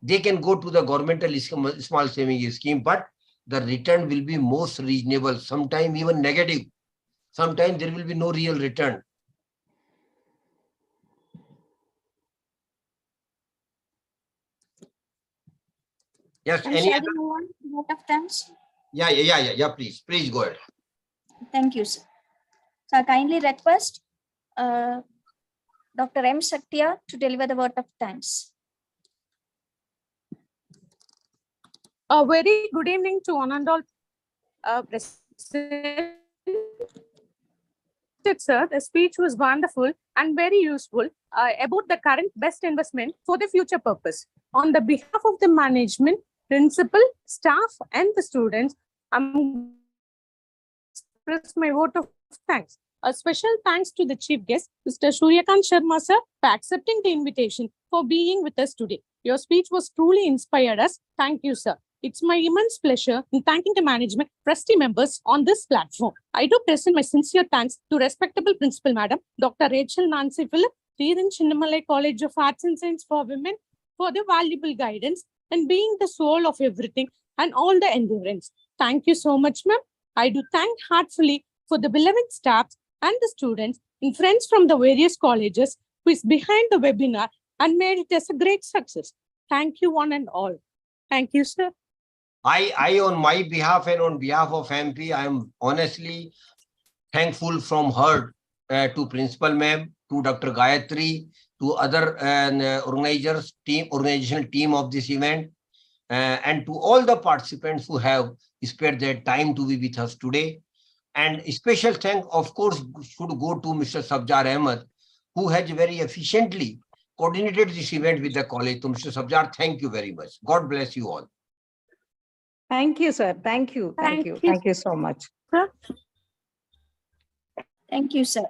they can go to the governmental small saving scheme, but the return will be most reasonable, sometimes even negative. Sometimes there will be no real return. Yes, And any shall other? we move on to vote of thanks? Yeah, please go ahead. Thank you, sir. So I kindly request Dr. M. Satya to deliver the vote of thanks. A very good evening to one and all present. Sir, the speech was wonderful and very useful about the current best investment for the future purpose. On the behalf of the management, principal, staff, and the students, I'm express my vote of thanks. A special thanks to the chief guest, Mr. Suryakant Sharma sir, for accepting the invitation for being with us today. Your speech was truly inspired us. Thank you, sir. It's my immense pleasure in thanking the management, trustee members on this platform. I do present my sincere thanks to respectable principal madam, Dr. Rachel Nancy Phillip, Theeran Chinnamalai College of Arts and Science for Women, for the valuable guidance and being the soul of everything and all the endurance. Thank you so much, ma'am. I do thank heartfully for the beloved staff and the students and friends from the various colleges who is behind the webinar and made it as a great success. Thank you one and all. Thank you, sir. I on my behalf and on behalf of MP, I am honestly thankful from her to Principal Ma'am, to Dr. Gayatri, to other organizational team of this event, and to all the participants who have spared their time to be with us today. And a special thank, of course, should go to Mr. Sabjar Ahmed, who has very efficiently coordinated this event with the college. To Mr. Sabjar, thank you very much. God bless you all. Thank you, sir. Thank you. Thank you. Thank you so much. Sir. Thank you, sir.